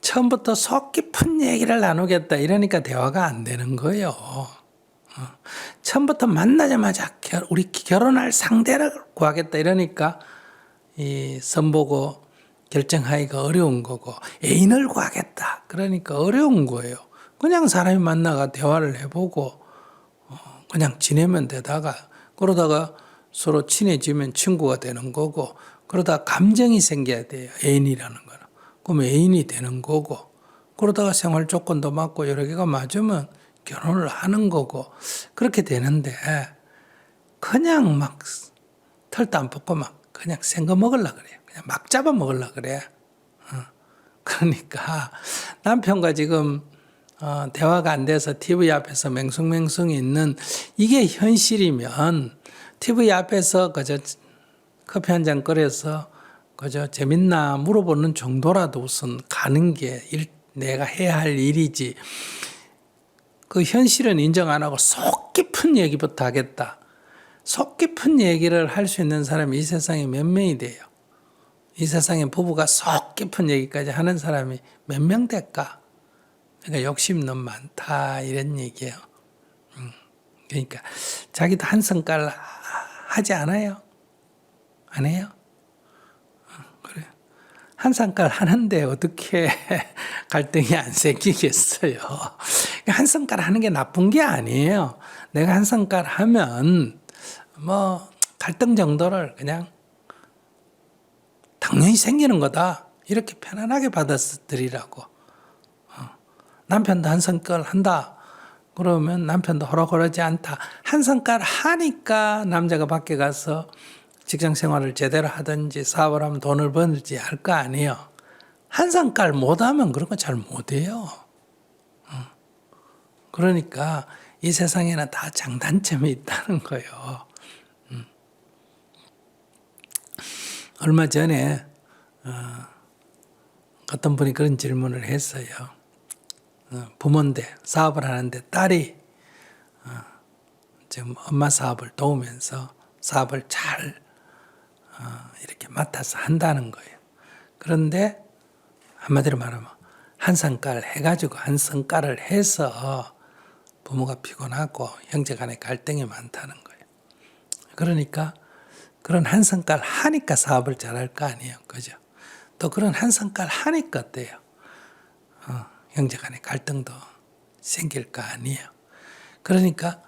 처음부터 속 깊은 얘기를 나누겠다 이러니까 대화가 안 되는 거예요. 처음부터 만나자마자 우리 결혼할 상대를 구하겠다 이러니까 이 선보고 결정하기가 어려운 거고 애인을 구하겠다 그러니까 어려운 거예요. 그냥 사람이 만나가 대화를 해보고 그냥 지내면 되다가 그러다가 서로 친해지면 친구가 되는 거고 그러다 감정이 생겨야 돼요. 애인이라는 거는. 그럼 애인이 되는 거고 그러다가 생활 조건도 맞고 여러 개가 맞으면 결혼을 하는 거고 그렇게 되는데 그냥 막 털도 안 뽑고 막 그냥 생거 먹으려고 그래요. 그냥 막 잡아 먹으려고 그래. 그러니까 남편과 지금 대화가 안 돼서 TV 앞에서 맹숭맹숭 있는 이게 현실이면 TV 앞에서 그저 커피 한 잔 끓여서 그저 재밌나 물어보는 정도라도 우선 가는 게 내가 해야 할 일이지. 그 현실은 인정 안 하고 속 깊은 얘기부터 하겠다. 속 깊은 얘기를 할 수 있는 사람이 이 세상에 몇 명이 돼요? 이 세상에 부부가 속 깊은 얘기까지 하는 사람이 몇 명 될까? 그러니까 욕심 너무 많다 이런 얘기예요. 그러니까 자기도 한 성깔 하지 않아요? 안 해요? 그래. 한 성깔 하는데 어떻게 갈등이 안 생기겠어요? 한 성깔 하는 게 나쁜 게 아니에요. 내가 한 성깔 하면 뭐 갈등 정도를 그냥 당연히 생기는 거다. 이렇게 편안하게 받아들이라고. 남편도 한 성깔 한다. 그러면 남편도 호락호락하지 않다. 한 성깔 하니까 남자가 밖에 가서 직장 생활을 제대로 하든지 사업을 하면 돈을 벌든지 할 거 아니에요. 한 성깔 못하면 그런 거 잘 못해요. 그러니까 이 세상에는 다 장단점이 있다는 거예요. 얼마 전에 어떤 분이 그런 질문을 했어요. 부모인데 사업을 하는데 딸이 지금 엄마 사업을 도우면서 사업을 잘 이렇게 맡아서 한다는 거예요. 그런데 한마디로 말하면 한 성깔 해가지고 한 성깔을 해서 부모가 피곤하고 형제 간의 갈등이 많다는 거예요. 그러니까 그런 한 성깔 하니까 사업을 잘할 거 아니에요. 그죠? 또 그런 한 성깔 하니까 어때요? 형제 간의 갈등도 생길 거 아니에요. 그러니까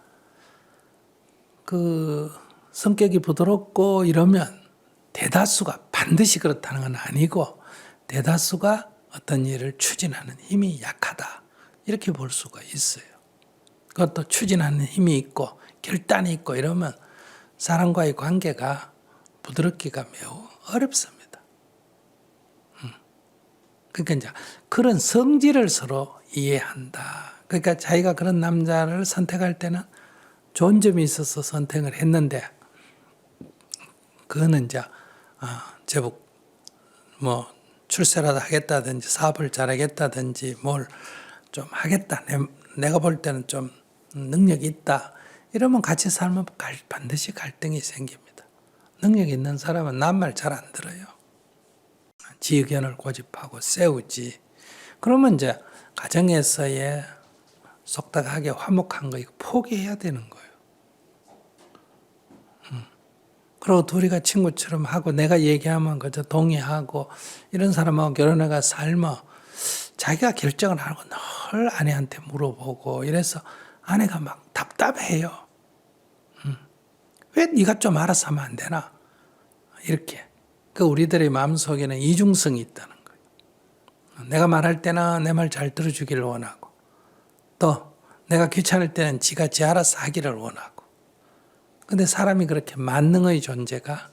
그 성격이 부드럽고 이러면 대다수가 반드시 그렇다는 건 아니고 대다수가 어떤 일을 추진하는 힘이 약하다. 이렇게 볼 수가 있어요. 그것도 추진하는 힘이 있고 결단이 있고 이러면 사람과의 관계가 부드럽기가 매우 어렵습니다. 그러니까 이제 그런 성질을 서로 이해한다. 그러니까 자기가 그런 남자를 선택할 때는 좋은 점이 있어서 선택을 했는데 그거는 이제 제법 뭐 출세라도 하겠다든지 사업을 잘하겠다든지 뭘 좀 하겠다. 내가 볼 때는 좀 능력이 있다. 이러면 같이 살면 반드시 갈등이 생깁니다. 능력 있는 사람은 남 말 잘 안 들어요. 지 의견을 고집하고 세우지. 그러면 이제 가정에서의 속닥하게 화목한 거 이거 포기해야 되는 거예요. 그리고 둘이가 친구처럼 하고 내가 얘기하면 그저 동의하고 이런 사람하고 결혼해가 살면 자기가 결정을 하고 늘 아내한테 물어보고 이래서 아내가 막 답답해요. 왜 네가 좀 알아서 하면 안 되나? 이렇게. 그 우리들의 마음속에는 이중성이 있다는 거예요. 내가 말할 때는 내 말 잘 들어주기를 원하고 또 내가 귀찮을 때는 지가 지 알아서 하기를 원하고 근데 사람이 그렇게 만능의 존재가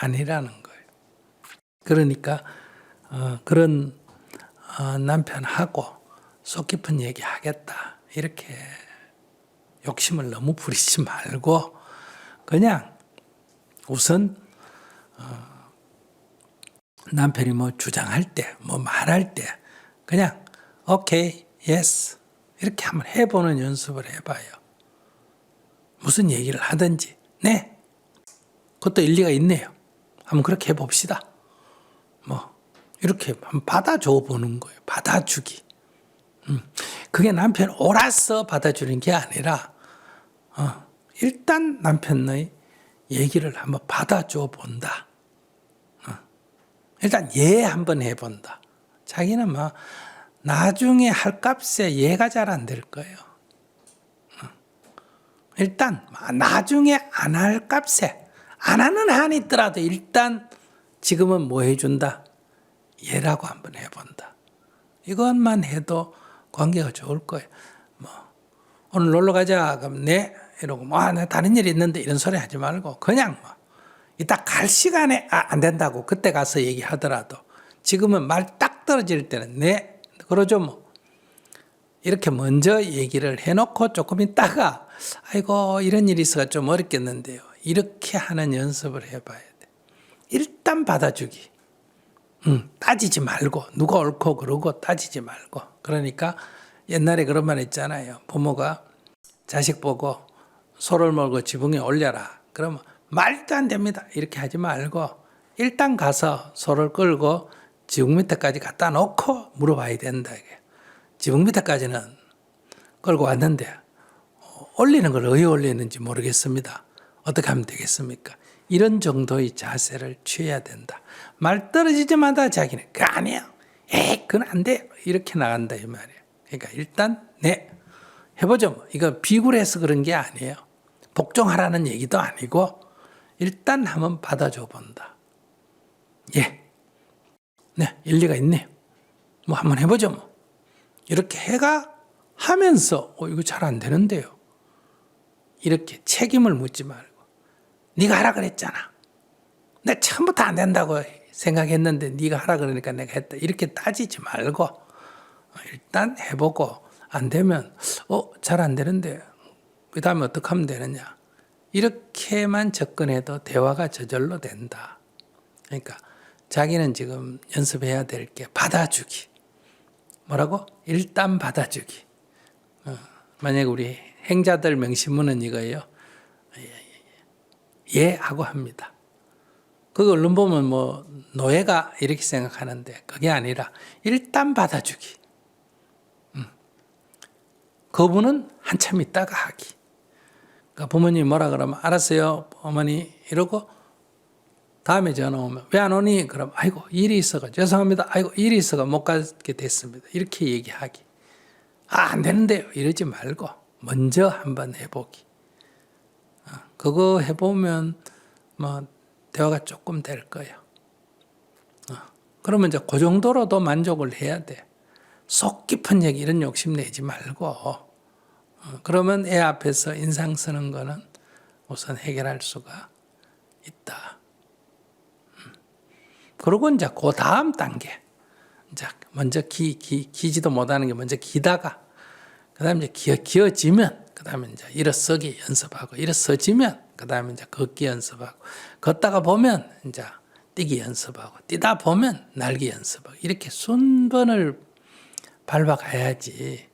아니라는 거예요. 그러니까 그런 남편하고 속 깊은 얘기 하겠다. 이렇게 욕심을 너무 부리지 말고 그냥 우선 남편이 뭐 주장할 때, 뭐 말할 때 그냥 오케이, 예스 이렇게 한번 해보는 연습을 해봐요. 무슨 얘기를 하든지 네, 그것도 일리가 있네요. 한번 그렇게 해봅시다. 뭐 이렇게 한번 받아줘 보는 거예요. 받아주기. 그게 남편 옳아서 받아주는 게 아니라 일단 남편의 얘기를 한번 받아줘 본다. 일단 예 한번 해본다. 자기는 뭐 나중에 할 값에 예가 잘 안 될 거예요. 일단 나중에 안 할 값에 안 하는 한이 있더라도 일단 지금은 뭐 해준다? 예라고 한번 해본다. 이것만 해도 관계가 좋을 거예요. 뭐 오늘 놀러 가자. 그럼 네 이러고 나 다른 일이 있는데 이런 소리 하지 말고 그냥 뭐 이따 갈 시간에 안 된다고 그때 가서 얘기하더라도 지금은 말 딱 떨어질 때는 네 그러죠 뭐. 이렇게 먼저 얘기를 해놓고 조금 있다가 아이고 이런 일이 있어서 좀 어렵겠는데요. 이렇게 하는 연습을 해봐야 돼. 일단 받아주기. 따지지 말고 누가 옳고 그러고 따지지 말고. 그러니까 옛날에 그런 말 있잖아요. 부모가 자식 보고 소를 몰고 지붕에 올려라. 그러면 말도 안 됩니다. 이렇게 하지 말고 일단 가서 소를 끌고 지붕 밑에까지 갖다 놓고 물어봐야 된다. 이게. 지붕 밑에까지는 끌고 왔는데 올리는 걸 왜 올리는지 모르겠습니다. 어떻게 하면 되겠습니까? 이런 정도의 자세를 취해야 된다. 말 떨어지자마자 자기는 그거 아니에요. 그건 안 돼. 이렇게 나간다 이 말이에요. 그러니까 일단 네 해보죠. 뭐. 이거 비굴해서 그런 게 아니에요. 복종하라는 얘기도 아니고 일단 한번 받아줘 본다. 예. 네, 일리가 있네요. 뭐 한번 해보죠. 뭐. 이렇게 해가 하면서 이거 잘 안 되는데요. 이렇게 책임을 묻지 말고 네가 하라 그랬잖아. 내가 처음부터 안 된다고 생각했는데 네가 하라 그러니까 내가 했다. 이렇게 따지지 말고 일단 해보고 안 되면 잘 안 되는데 그 다음에 어떻게 하면 되느냐. 이렇게만 접근해도 대화가 저절로 된다. 그러니까 자기는 지금 연습해야 될 게 받아주기. 뭐라고? 일단 받아주기. 만약에 우리 행자들 명심문은 이거예요. 예 하고 합니다. 그 언론 보면 뭐 노예가 이렇게 생각하는데 그게 아니라 일단 받아주기. 그분은 한참 있다가 하기. 그러니까 부모님이 뭐라 그러면 알았어요 어머니 이러고 다음에 전화 오면 왜 안 오니? 그럼 아이고 일이 있어가 죄송합니다. 아이고 일이 있어가 못 가게 됐습니다. 이렇게 얘기하기. 안 되는데요 이러지 말고 먼저 한번 해보기. 그거 해보면 뭐 대화가 조금 될 거예요. 그러면 이제 그 정도로도 만족을 해야 돼. 속 깊은 얘기 이런 욕심 내지 말고 그러면 애 앞에서 인상 쓰는 거는 우선 해결할 수가 있다. 그리고 이제 그 다음 단계. 이제 먼저 기지도 못하는 게 먼저 기다가 그 다음에 이제 기어지면 그 다음에 이제 일어서기 연습하고 일어서지면 그 다음에 이제 걷기 연습하고 걷다가 보면 이제 뛰기 연습하고 뛰다 보면 날기 연습하고 이렇게 순번을 밟아가야지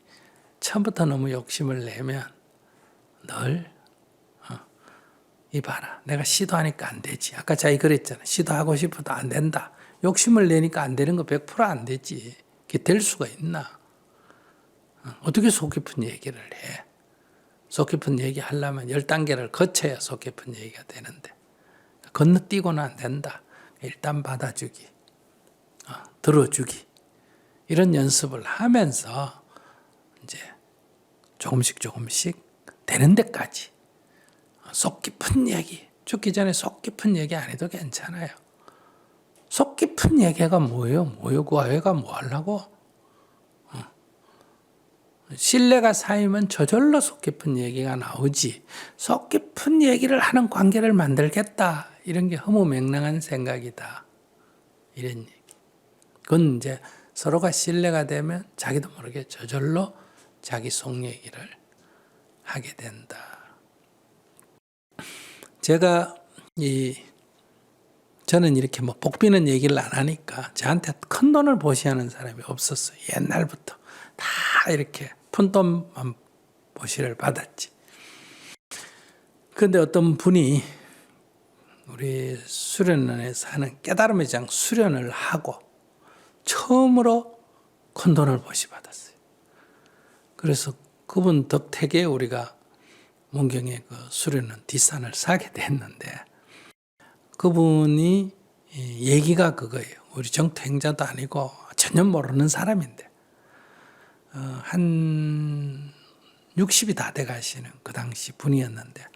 처음부터 너무 욕심을 내면 늘 이봐라 내가 시도하니까 안 되지. 아까 자기 그랬잖아. 시도하고 싶어도 안 된다. 욕심을 내니까 안 되는 거 100% 안 되지. 그게 될 수가 있나. 어떻게 속 깊은 얘기를 해. 속 깊은 얘기 하려면 10단계를 거쳐야 속 깊은 얘기가 되는데 건너뛰고는 안 된다. 일단 받아주기, 들어주기 이런 연습을 하면서 이제 조금씩 되는 데까지 속 깊은 얘기, 죽기 전에 속 깊은 얘기 안 해도 괜찮아요. 속 깊은 얘기가 뭐예요? 그 아이가 뭐 하려고? 신뢰가 쌓이면 저절로 속 깊은 얘기가 나오지. 속 깊은 얘기를 하는 관계를 만들겠다. 이런 게 허무맹랑한 생각이다. 이런 얘기. 그건 이제 서로가 신뢰가 되면 자기도 모르게 저절로 자기 속 얘기를 하게 된다. 제가 저는 이렇게 뭐 복비는 얘기를 안 하니까 저한테 큰 돈을 보시하는 사람이 없었어요. 옛날부터 다 이렇게 푼돈만 보시를 받았지. 그런데 어떤 분이 우리 수련원에서 하는 깨달음의 장 수련을 하고 처음으로 큰 돈을 보시 받았어요. 그래서 그분 덕택에 우리가 문경의 그 수련원 뒷산을 사게 됐는데 그분이 얘기가 그거예요. 우리 정토행자도 아니고 전혀 모르는 사람인데 한 60이 다 돼 가시는 그 당시 분이었는데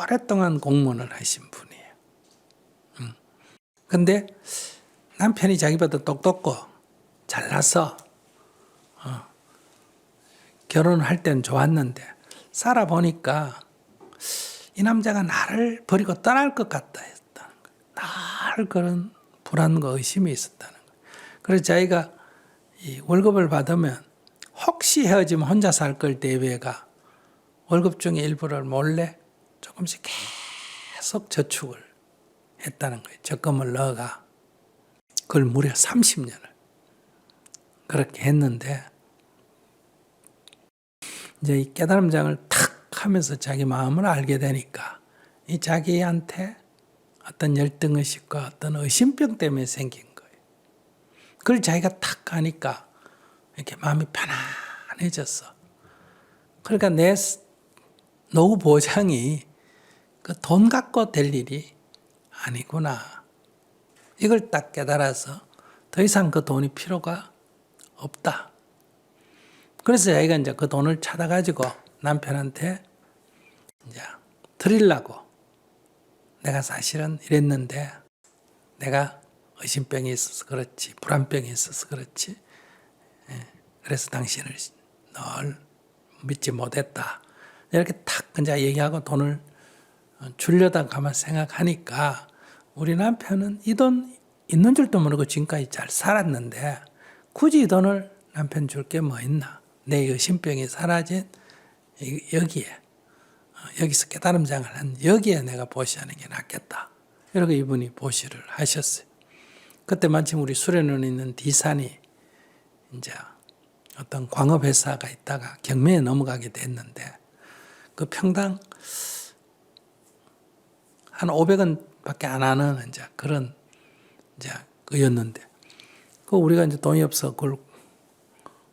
오랫동안 공무원을 하신 분이에요. 근데 남편이 자기보다 똑똑고 잘나서 결혼할 땐 좋았는데 살아보니까 이 남자가 나를 버리고 떠날 것 같다 했다는 거예요. 날 그런 불안과 의심이 있었다는 거예요. 그래서 자기가 이 월급을 받으면 혹시 헤어지면 혼자 살 걸 대비해가 월급 중에 일부를 몰래 조금씩 계속 저축을 했다는 거예요. 적금을 넣어가. 그걸 무려 30년을 그렇게 했는데 이제 이 깨달음장을 탁 하면서 자기 마음을 알게 되니까 이 자기한테 어떤 열등의식과 어떤 의심병 때문에 생긴 거예요. 그걸 자기가 탁 가니까 이렇게 마음이 편안해졌어. 그러니까 내 노후 보장이 그 돈 갖고 될 일이 아니구나. 이걸 딱 깨달아서 더 이상 그 돈이 필요가 없다. 그래서 자기가 이제 그 돈을 찾아가지고 남편한테 이제 드리려고 내가 사실은 이랬는데 내가 의심병이 있어서 그렇지, 불안병이 있어서 그렇지. 그래서 당신을 널 믿지 못했다. 이렇게 탁 그냥 얘기하고 돈을 주려다 가만 생각하니까 우리 남편은 이 돈 있는 줄도 모르고 지금까지 잘 살았는데 굳이 이 돈을 남편 줄 게 뭐 있나. 내 의심병이 사라진 여기에 여기서 깨달음장을 한 여기에 내가 보시하는 게 낫겠다. 이러고 이분이 보시를 하셨어요. 그때 마침 우리 수련원에 있는 디산이 이제 어떤 광업회사가 있다가 경매에 넘어가게 됐는데 그 평당 한 500원밖에 안 하는 이제 그런 이제 그였는데 그 우리가 이제 돈이 없어 그걸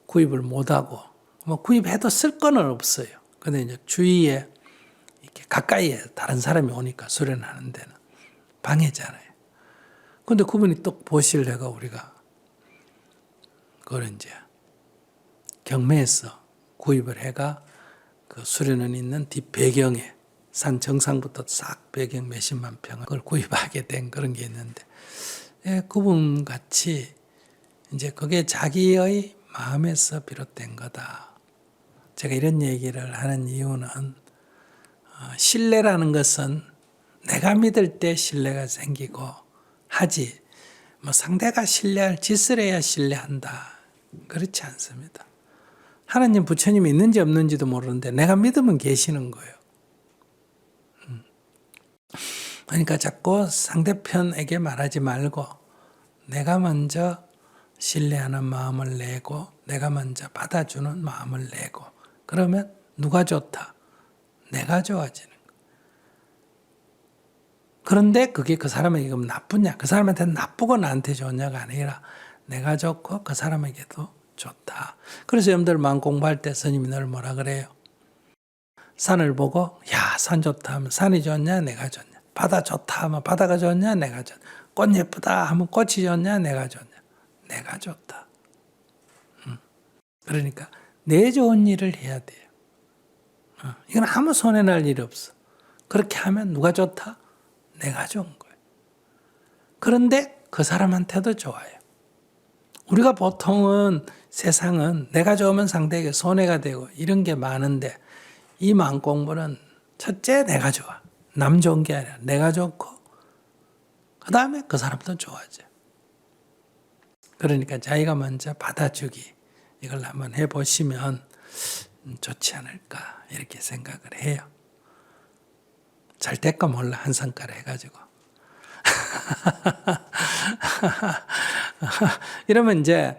구입을 못하고 뭐 구입해도 쓸 거는 없어요. 근데 이제 주위에 이렇게 가까이에 다른 사람이 오니까 수련하는 데는 방해잖아요. 근데 그분이 또 보실래가 우리가 그걸 이제 경매에서 구입을 해가 그 수련원 있는 뒷 배경에 산 정상부터 싹 배경 몇십만 평을 그걸 구입하게 된 그런 게 있는데 그분 같이 이제 그게 자기의 마음에서 비롯된 거다. 제가 이런 얘기를 하는 이유는 신뢰라는 것은 내가 믿을 때 신뢰가 생기고 하지 뭐 상대가 신뢰할 짓을 해야 신뢰한다. 그렇지 않습니다. 하나님 부처님이 있는지 없는지도 모르는데 내가 믿으면 계시는 거예요. 그러니까 자꾸 상대편에게 말하지 말고 내가 먼저 신뢰하는 마음을 내고 내가 먼저 받아주는 마음을 내고 그러면 누가 좋다? 내가 좋아지는 거예요. 그런데 그게 그 사람에게 그럼 나쁘냐? 그 사람한테는 나쁘고 나한테 좋냐가 아니라 내가 좋고 그 사람에게도 좋다. 그래서 여러분들 마음 공부할 때 스님이 늘 뭐라 그래요? 산을 보고 야, 산 좋다 하면 산이 좋냐? 내가 좋냐? 바다 좋다 하면 바다가 좋냐? 내가 좋냐? 꽃 예쁘다 하면 꽃이 좋냐? 내가 좋냐? 내가 좋다. 그러니까 내 좋은 일을 해야 돼요. 이건 아무 손해날 일이 없어. 그렇게 하면 누가 좋다? 내가 좋은 거예요. 그런데 그 사람한테도 좋아요. 우리가 보통은 세상은 내가 좋으면 상대에게 손해가 되고 이런 게 많은데 이 마음 공부는 첫째 내가 좋아. 남 좋은 게 아니라 내가 좋고 그 다음에 그 사람도 좋아져. 그러니까 자기가 먼저 받아주기 이걸 한번 해보시면 좋지 않을까 이렇게 생각을 해요. 잘 될까 몰라 한 성깔 해가지고. 이러면 이제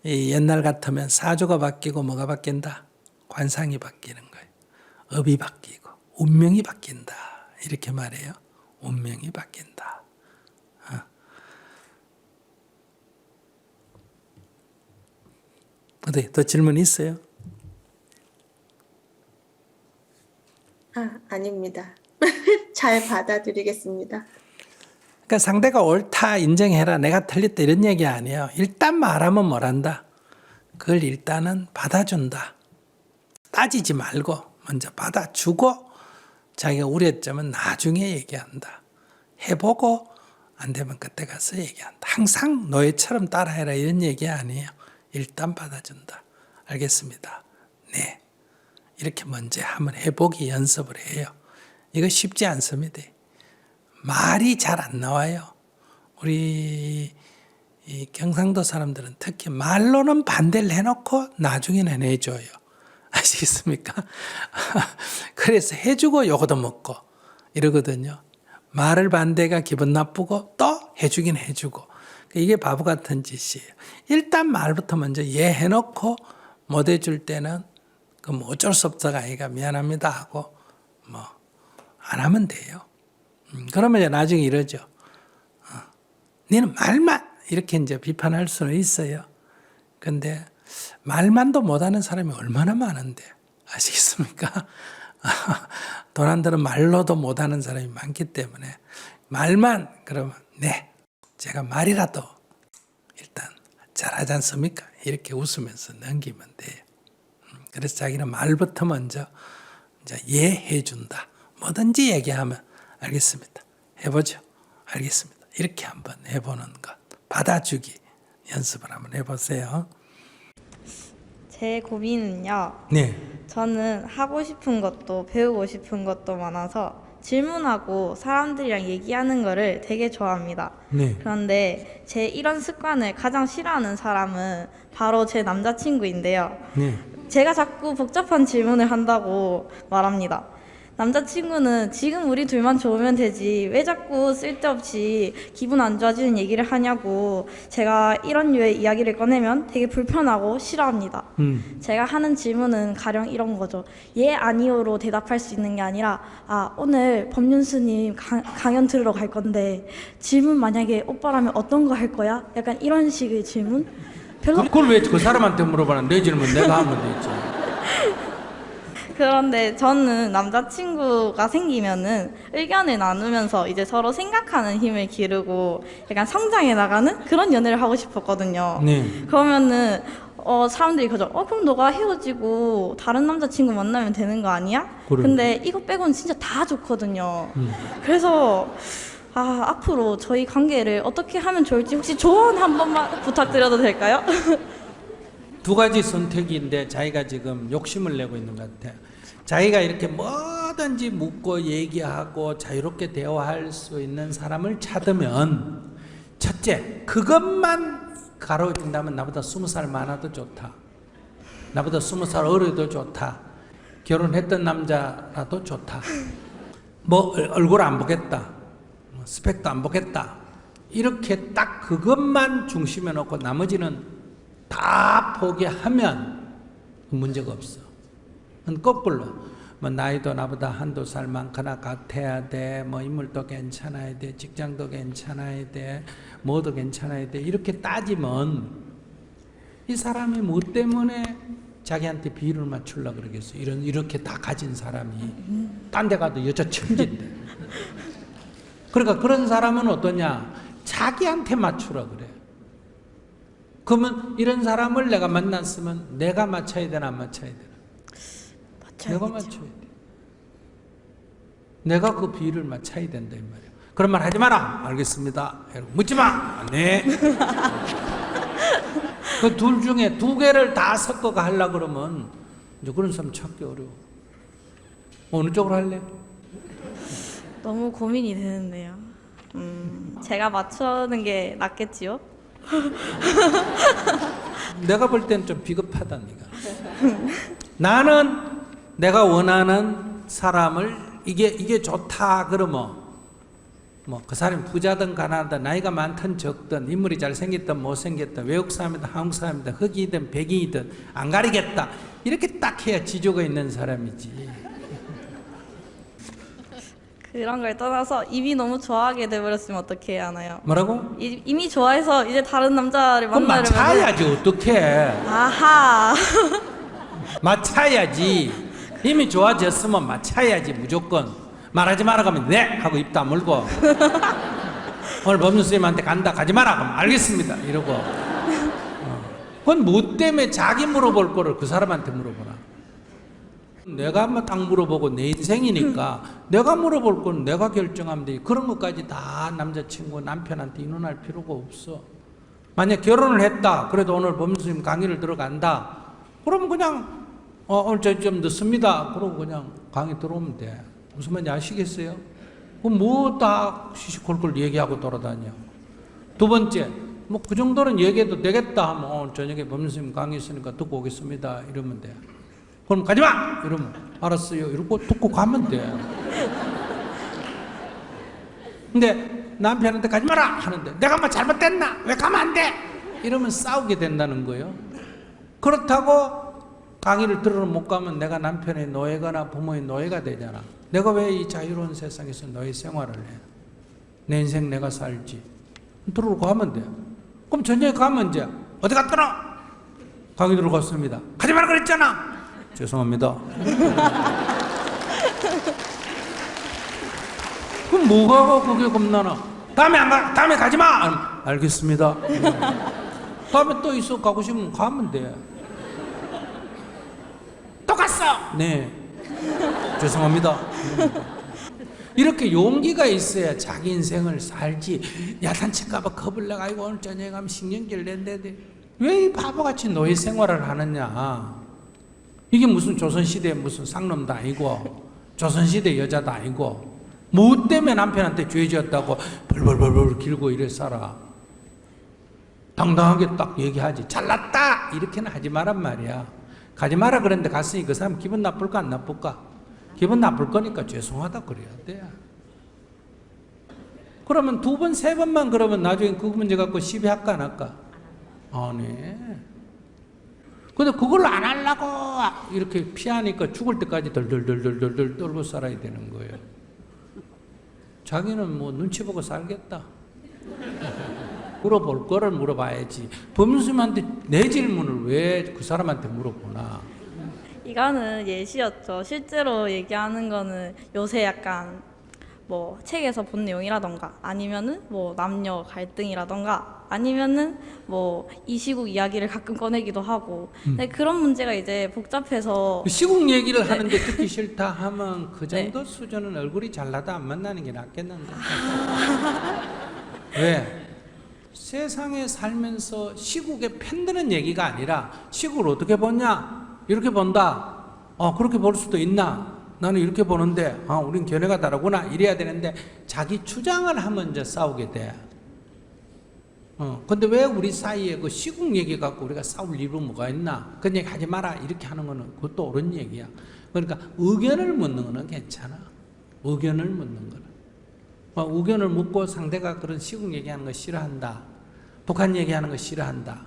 옛날 같으면 사주가 바뀌고 뭐가 바뀐다? 관상이 바뀌는 거예요. 업이 바뀌고 운명이 바뀐다. 이렇게 말해요. 운명이 바뀐다. 어디 더 질문 있어요? 아닙니다. 잘 받아들이겠습니다. 그러니까 상대가 옳다 인정해라 내가 틀렸다 이런 얘기 아니에요. 일단 말하면 뭐란다. 그걸 일단은 받아준다. 따지지 말고 먼저 받아주고 자기가 우려점은 나중에 얘기한다. 해보고 안 되면 그때 가서 얘기한다. 항상 노예처럼 따라해라 이런 얘기 아니에요. 일단 받아준다. 알겠습니다. 네. 이렇게 먼저 한번 해보기 연습을 해요. 이거 쉽지 않습니다. 말이 잘 안 나와요. 우리 이 경상도 사람들은 특히 말로는 반대를 해놓고 나중에는 해줘요. 아시겠습니까? 그래서 해주고 요거도 먹고 이러거든요. 말을 반대가 기분 나쁘고 또 해주긴 해주고 이게 바보 같은 짓이에요. 일단 말부터 먼저 예 해놓고 못 해줄 때는 뭐 어쩔 수 없다가 아이가 미안합니다 하고 뭐 안 하면 돼요. 그러면 이제 나중에 이러죠. 너는 말만 이렇게 이제 비판할 수는 있어요. 근데 말만도 못하는 사람이 얼마나 많은데 아시겠습니까? 돈 안 드는 말로도 못하는 사람이 많기 때문에 말만 그러면 네 제가 말이라도 일단 잘하지 않습니까? 이렇게 웃으면서 넘기면 돼요. 그래서 자기는 말부터 먼저 이제 이해해 준다. 뭐든지 얘기하면 알겠습니다. 해보죠. 알겠습니다. 이렇게 한번 해보는 것. 받아주기 연습을 한번 해보세요. 제 고민은요. 네. 저는 하고 싶은 것도 배우고 싶은 것도 많아서 질문하고 사람들이랑 얘기하는 거를 되게 좋아합니다. 네. 그런데 제 이런 습관을 가장 싫어하는 사람은 바로 제 남자친구인데요. 네. 제가 자꾸 복잡한 질문을 한다고 말합니다. 남자친구는 지금 우리 둘만 좋으면 되지 왜 자꾸 쓸데없이 기분 안 좋아지는 얘기를 하냐고 제가 이런 류의 이야기를 꺼내면 되게 불편하고 싫어합니다. 제가 하는 질문은 가령 이런 거죠. 예, 아니요로 대답할 수 있는 게 아니라 오늘 법륜스님 강연 들으러 갈 건데 질문 만약에 오빠라면 어떤 거 할 거야? 약간 이런 식의 질문? 별로 그걸 왜 그 사람한테 물어봐라. 내 질문 내가 하면 되지. 그런데 저는 남자친구가 생기면은 의견을 나누면서 이제 서로 생각하는 힘을 기르고 약간 성장해 나가는 그런 연애를 하고 싶었거든요. 네. 그러면은 사람들이 그죠. 그럼 너가 헤어지고 다른 남자친구 만나면 되는 거 아니야? 그래. 근데 이거 빼고는 진짜 다 좋거든요. 그래서 앞으로 저희 관계를 어떻게 하면 좋을지 혹시 조언 한 번만 부탁드려도 될까요? 두 가지 선택인데 자기가 지금 욕심을 내고 있는 것 같아요. 자기가 이렇게 뭐든지 묻고 얘기하고 자유롭게 대화할 수 있는 사람을 찾으면 첫째, 그것만 가로준다면 나보다 20살 많아도 좋다. 나보다 20살 어려도 좋다. 결혼했던 남자라도 좋다. 뭐 얼굴 안 보겠다. 스펙도 안 보겠다. 이렇게 딱 그것만 중심에 놓고 나머지는 다 포기하면 문제가 없어. 거꾸로 뭐 나이도 나보다 한두 살 많거나 같아야 돼. 뭐 인물도 괜찮아야 돼. 직장도 괜찮아야 돼. 뭐도 괜찮아야 돼. 이렇게 따지면 이 사람이 뭐 때문에 자기한테 비율을 맞추려고 그러겠어. 이렇게 다 가진 사람이 딴 데 가도 여자 천진데. 그러니까 그런 사람은 어떠냐? 자기한테 맞추라 그래. 그러면 이런 사람을 내가 만났으면 내가 맞춰야 되나 안 맞춰야 되나? 내가 맞춰야 돼. 내가 그 비율을 맞춰야 된다 이 말이야. 그런 말 하지 마라. 알겠습니다. 묻지 마. 네. 그 둘 중에 두 개를 다 섞어가 하려고 그러면 이제 그런 사람 찾기 어려워. 어느 쪽으로 할래? 너무 고민이 되는데요. 제가 맞추는 게 낫겠지요? 내가 볼 때는 좀 비겁하다 네가. 나는 내가 원하는 사람을 이게 좋다 그러면 뭐 그 사람이 부자든 가난하든 나이가 많든 적든 인물이 잘생겼든 못생겼든 외국 사람이든 한국 사람이든 흑이든 백인이든 안 가리겠다 이렇게 딱 해야 지조가 있는 사람이지. 그런 걸 떠나서 이미 너무 좋아하게 돼버렸으면 어떻게 해야 하나요? 뭐라고? 이미 좋아해서 이제 다른 남자를 그럼 만나려면 맞춰야지 어떡해. 아하. 맞춰야지. 이미 좋아졌으면 맞춰야지 무조건. 말하지 마라 그러면 네 하고 입 다물고 오늘 법률 선생님한테 간다 가지 마라 그러면 알겠습니다 이러고. 그건 뭐 때문에 자기 물어볼 거를 그 사람한테 물어보나. 내가 한번 딱 물어보고 내 인생이니까 내가 물어볼 건 내가 결정하면 돼. 그런 것까지 다 남자친구 남편한테 의논할 필요가 없어. 만약 결혼을 했다 그래도 오늘 법률 선생님 강의를 들어간다 그러면 그냥 오늘 저 좀 늦습니다 그러고 그냥 강의 들어오면 돼. 무슨 말인지 아시겠어요? 그럼 뭐 다 시시콜콜 얘기하고 돌아다녀. 두 번째 뭐 그 정도는 얘기해도 되겠다 하면 오늘 저녁에 법률 선생님 강의 있으니까 듣고 오겠습니다 이러면 돼. 그럼 가지마! 이러면 알았어요 이러고 듣고 가면 돼. 근데 남편한테 가지마라 하는데 내가 뭐 잘못됐나? 왜 가면 안 돼? 이러면 싸우게 된다는 거예요. 그렇다고 강의를 들으러 못 가면 내가 남편의 노예거나 부모의 노예가 되잖아. 내가 왜 이 자유로운 세상에서 노예 생활을 해? 내 인생 내가 살지. 들으러 가면 돼. 그럼 저녁에 가면 이제 어디 갔더라? 강의 들으러 갔습니다. 가지 마라 그랬잖아. 죄송합니다. 그럼 뭐가 그게 겁나나? 다음에 안 가, 다음에 가지 마. 알겠습니다. 다음에 또 있어 가고 싶으면 가면 돼. 또 갔어. 네. 죄송합니다. 이렇게 용기가 있어야 자기 인생을 살지. 야단칠까봐 겁을 내가 아이고 오늘 저녁에 가면 신경질 낸대. 왜 이 바보같이 노예 생활을 하느냐? 이게 무슨 조선시대 무슨 쌍놈도 아니고 조선시대 여자도 아니고 뭐 때문에 남편한테 죄지었다고 벌벌벌벌 길고 이래 살아. 당당하게 딱 얘기하지. 잘났다 이렇게는 하지 마란 말이야. 가지 마라 그랬는데 갔으니 그 사람 기분 나쁠까 안 나쁠까? 기분 나쁠 거니까 죄송하다 그래야 돼. 그러면 2번, 3번만 그러면 나중에 그 문제 갖고 시비할까 안 할까? 아니. 근데 그걸 안 하려고 이렇게 피하니까 죽을 때까지 덜덜덜덜덜 떨고 살아야 되는 거예요. 자기는 뭐 눈치 보고 살겠다. 물어볼 거를 물어봐야지. 범수님한테 내 질문을 왜 그 사람한테 물어보나? 이거는 예시였죠. 실제로 얘기하는 거는 요새 약간 뭐 책에서 본 내용이라던가 아니면은 뭐 남녀 갈등이라던가 아니면은 뭐 이 시국 이야기를 가끔 꺼내기도 하고 근데 그런 문제가 이제 복잡해서 시국 얘기를 하는데 듣기 싫다 하면 그 정도 수준은 얼굴이 잘나다 안 만나는 게 낫겠는데. 왜? 세상에 살면서 시국에 편드는 얘기가 아니라 시국을 어떻게 보냐? 이렇게 본다. 그렇게 볼 수도 있나? 나는 이렇게 보는데 우린 견해가 다르구나 이래야 되는데 자기 주장을 하면 이제 싸우게 돼. 근데 왜 우리 사이에 그 시국 얘기 갖고 우리가 싸울 이유가 뭐가 있나? 그 얘기 하지 마라 이렇게 하는 거는 그것도 옳은 얘기야. 그러니까 의견을 묻는 거는 괜찮아. 의견을 묻는 거는. 의견을 묻고 상대가 그런 시국 얘기하는 거 싫어한다. 북한 얘기하는 거 싫어한다.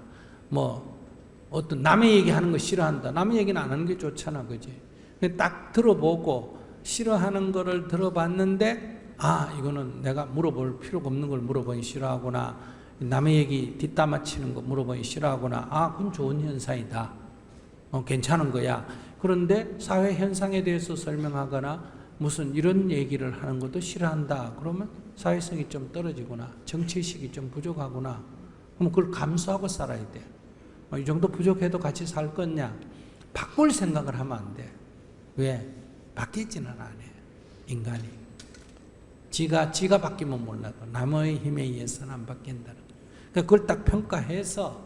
뭐 어떤 남의 얘기하는 거 싫어한다. 남의 얘기는 안 하는 게 좋잖아, 그지? 딱 들어보고 싫어하는 거를 들어봤는데 이거는 내가 물어볼 필요가 없는 걸 물어보기 싫어하구나. 남의 얘기 뒷담화 치는 거 물어보기 싫어하구나. 그건 좋은 현상이다. 괜찮은 거야. 그런데 사회 현상에 대해서 설명하거나 무슨 이런 얘기를 하는 것도 싫어한다. 그러면 사회성이 좀 떨어지구나. 정치의식이 좀 부족하구나. 그럼 그걸 감수하고 살아야 돼. 이 정도 부족해도 같이 살 거냐? 바꿀 생각을 하면 안 돼. 왜? 바뀌지는 않아. 인간이. 지가 바뀌면 몰라도 남의 힘에 의해서는 안 바뀐다는 거야. 그걸 딱 평가해서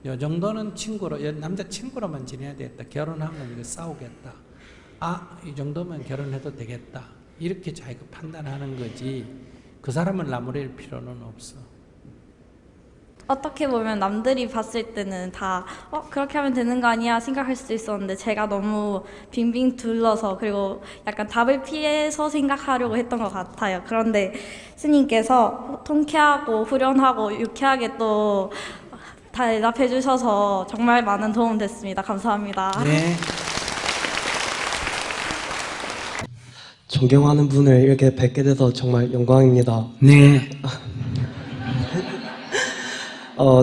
이 정도는 친구로, 남자 친구로만 지내야 되겠다. 결혼하면 이거 싸우겠다. 이 정도면 결혼해도 되겠다. 이렇게 자기가 판단하는 거지. 그 사람을 나무랄 필요는 없어. 어떻게 보면 남들이 봤을 때는 다 그렇게 하면 되는 거 아니야 생각할 수도 있었는데 제가 너무 빙빙 둘러서 그리고 약간 답을 피해서 생각하려고 했던 것 같아요. 그런데 스님께서 통쾌하고 후련하고 유쾌하게 또 다 대답해 주셔서 정말 많은 도움 됐습니다. 감사합니다. 네. 존경하는 분을 이렇게 뵙게 돼서 정말 영광입니다. 네.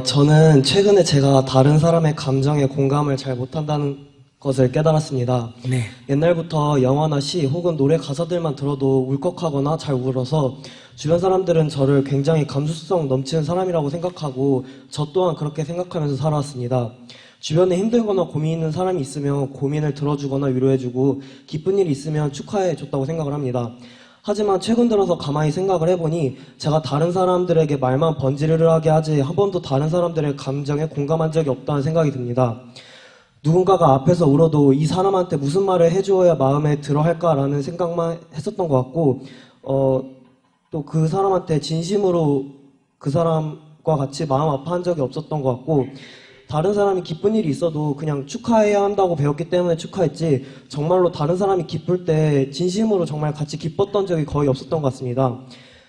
저는 최근에 제가 다른 사람의 감정에 공감을 잘 못한다는 것을 깨달았습니다. 네. 옛날부터 영화나 시 혹은 노래 가사들만 들어도 울컥하거나 잘 울어서 주변 사람들은 저를 굉장히 감수성 넘치는 사람이라고 생각하고 저 또한 그렇게 생각하면서 살아왔습니다. 주변에 힘들거나 고민 있는 사람이 있으면 고민을 들어주거나 위로해주고 기쁜 일이 있으면 축하해줬다고 생각을 합니다. 하지만 최근 들어서 가만히 생각을 해보니 제가 다른 사람들에게 말만 번지르르하게 하지 한 번도 다른 사람들의 감정에 공감한 적이 없다는 생각이 듭니다. 누군가가 앞에서 울어도 이 사람한테 무슨 말을 해주어야 마음에 들어 할까라는 생각만 했었던 것 같고 또 그 사람한테 진심으로 그 사람과 같이 마음 아파한 적이 없었던 것 같고 다른 사람이 기쁜 일이 있어도 그냥 축하해야 한다고 배웠기 때문에 축하했지 정말로 다른 사람이 기쁠 때 진심으로 정말 같이 기뻤던 적이 거의 없었던 것 같습니다.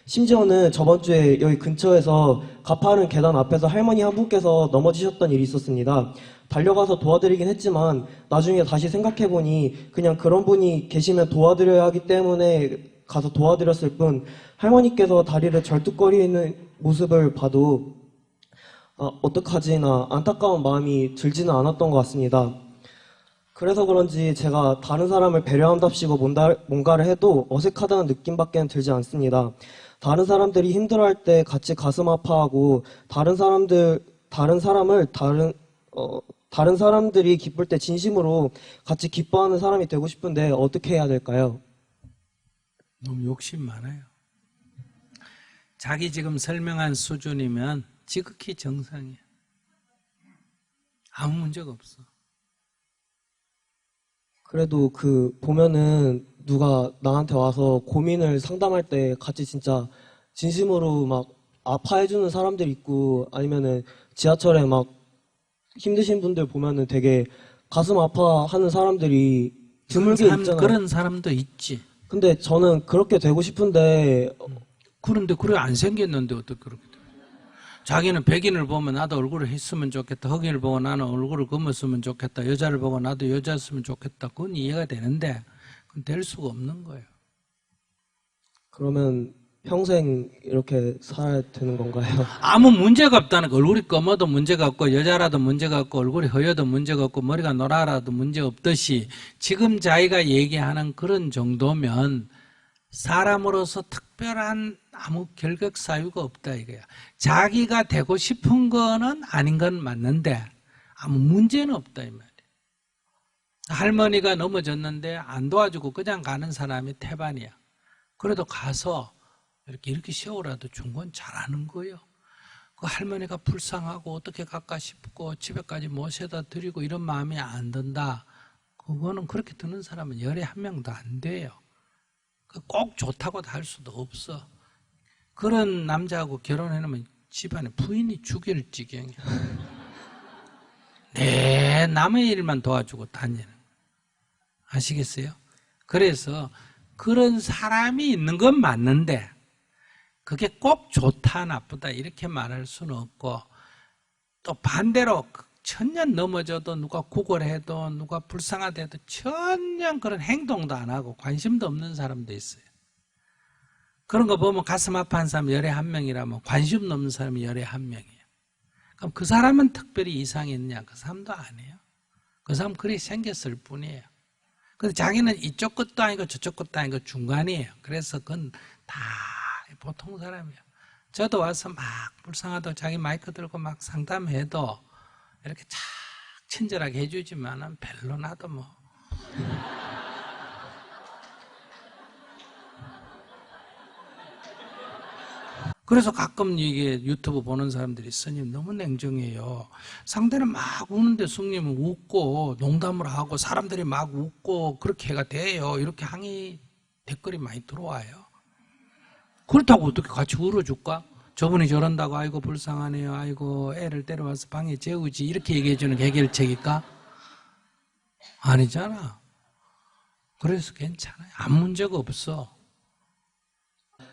심지어는 저번 주에 여기 근처에서 가파른 계단 앞에서 할머니 한 분께서 넘어지셨던 일이 있었습니다. 달려가서 도와드리긴 했지만 나중에 다시 생각해보니 그냥 그런 분이 계시면 도와드려야 하기 때문에 가서 도와드렸을 뿐 할머니께서 다리를 절뚝거리는 모습을 봐도 어떡하지나 안타까운 마음이 들지는 않았던 것 같습니다. 그래서 그런지 제가 다른 사람을 배려한답시고 뭔가를 해도 어색하다는 느낌밖에 들지 않습니다. 다른 사람들이 힘들어할 때 같이 가슴 아파하고 다른 사람들이 기쁠 때 진심으로 같이 기뻐하는 사람이 되고 싶은데 어떻게 해야 될까요? 너무 욕심 많아요. 자기 지금 설명한 수준이면 지극히 정상이야. 아무 문제가 없어. 그래도 보면은 누가 나한테 와서 고민을 상담할 때 같이 진짜 진심으로 막 아파해주는 사람들 있고 아니면은 지하철에 막 힘드신 분들 보면은 되게 가슴 아파하는 사람들이 드물게 있잖아요. 그런 사람도 있지. 근데 저는 그렇게 되고 싶은데 그런데 그래 안 생겼는데 어떻게 그렇게 돼? 자기는 백인을 보면 나도 얼굴을 했으면 좋겠다. 흑인을 보고 나는 얼굴을 검었으면 좋겠다. 여자를 보고 나도 여자였으면 좋겠다. 그건 이해가 되는데 그건 될 수가 없는 거예요. 그러면 평생 이렇게 살아야 되는 건가요? 아무 문제가 없다는 거. 얼굴이 검어도 문제가 없고 여자라도 문제가 없고 얼굴이 허여도 문제가 없고 머리가 노라라도 문제 없듯이 지금 자기가 얘기하는 그런 정도면 사람으로서 특별한 아무 결격 사유가 없다 이거야. 자기가 되고 싶은 거는 아닌 건 맞는데 아무 문제는 없다 이 말이야. 할머니가 넘어졌는데 안 도와주고 그냥 가는 사람이 태반이야. 그래도 가서 이렇게 세우라도 준 건 잘하는 거예요. 그 할머니가 불쌍하고 어떻게 갈까 싶고 집에까지 모셔다 드리고 이런 마음이 안 든다. 그거는 그렇게 드는 사람은 열에 한 명도 안 돼요. 꼭 좋다고 할 수도 없어. 그런 남자하고 결혼해놓으면 집안에 부인이 죽일 지경이야. 네, 남의 일만 도와주고 다니는. 아시겠어요? 그래서 그런 사람이 있는 건 맞는데 그게 꼭 좋다 나쁘다 이렇게 말할 수는 없고 또 반대로 천년 넘어져도 누가 구걸해도 누가 불쌍하대도 천년 그런 행동도 안 하고 관심도 없는 사람도 있어요. 그런 거 보면 가슴 아파하는 사람 열에 한 명이라면 관심 없는 사람이 열에 한 명이에요. 그럼 그 사람은 특별히 이상이 있냐? 그 사람도 아니에요. 그 사람 그리 생겼을 뿐이에요. 근데 자기는 이쪽 것도 아니고 저쪽 것도 아니고 중간이에요. 그래서 그건 다 보통 사람이에요. 저도 와서 막 불쌍하다고 자기 마이크 들고 막 상담해도 이렇게 착 친절하게 해주지만은 별로 나도 뭐. 그래서 가끔 이게 유튜브 보는 사람들이 스님 너무 냉정해요. 상대는 막 우는데 스님은 웃고 농담을 하고 사람들이 막 웃고 그렇게 해가 돼요. 이렇게 항의 댓글이 많이 들어와요. 그렇다고 어떻게 같이 울어줄까? 저분이 저런다고 아이고 불쌍하네요. 아이고 애를 데려와서 방에 재우지 이렇게 얘기해주는 해결책일까? 아니잖아. 그래서 괜찮아요. 아무 문제가 없어.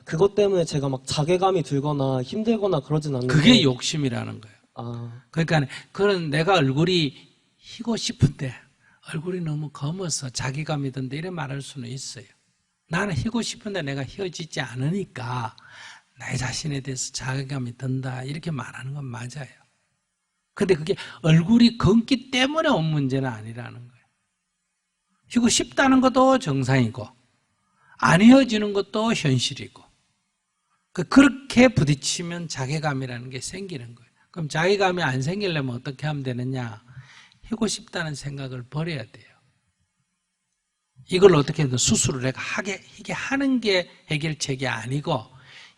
그것 때문에 제가 막 자괴감이 들거나 힘들거나 그러진 않는데 그게 욕심이라는 거예요. 아, 그러니까 그런 내가 얼굴이 희고 싶은데 얼굴이 너무 검어서 자괴감이 든다 이래 말할 수는 있어요. 나는 희고 싶은데 내가 희어지지 않으니까 나의 자신에 대해서 자괴감이 든다 이렇게 말하는 건 맞아요. 근데 그게 얼굴이 검기 때문에 온 문제는 아니라는 거예요. 희고 싶다는 것도 정상이고 안 희어지는 것도 현실이고 그렇게 부딪히면 자괴감이라는 게 생기는 거예요. 그럼 자괴감이 안 생기려면 어떻게 하면 되느냐? 희고 싶다는 생각을 버려야 돼요. 이걸 어떻게 해도 수술을 내가 희게 하는 게 해결책이 아니고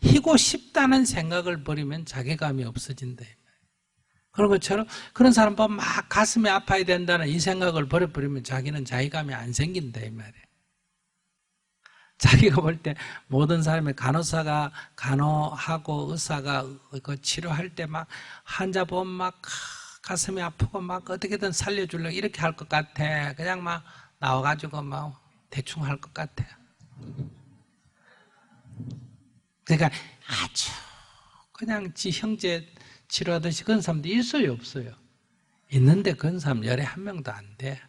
희고 싶다는 생각을 버리면 자괴감이 없어진다. 그런 것처럼 그런 사람 보면 막 가슴이 아파야 된다는 이 생각을 버려버리면 자기는 자괴감이 안 생긴다 이 말이에요. 자기가 볼 때 모든 사람의 간호사가 간호하고 의사가 그 치료할 때 막 환자 보면 막 가슴이 아프고 막 어떻게든 살려주려고 이렇게 할 것 같아. 그냥 막 나와가지고 막 대충 할 것 같아. 그러니까 아주 그냥 지 형제 치료하듯이 그런 사람도 있어요, 없어요? 있는데 그런 사람 열에 한 명도 안 돼.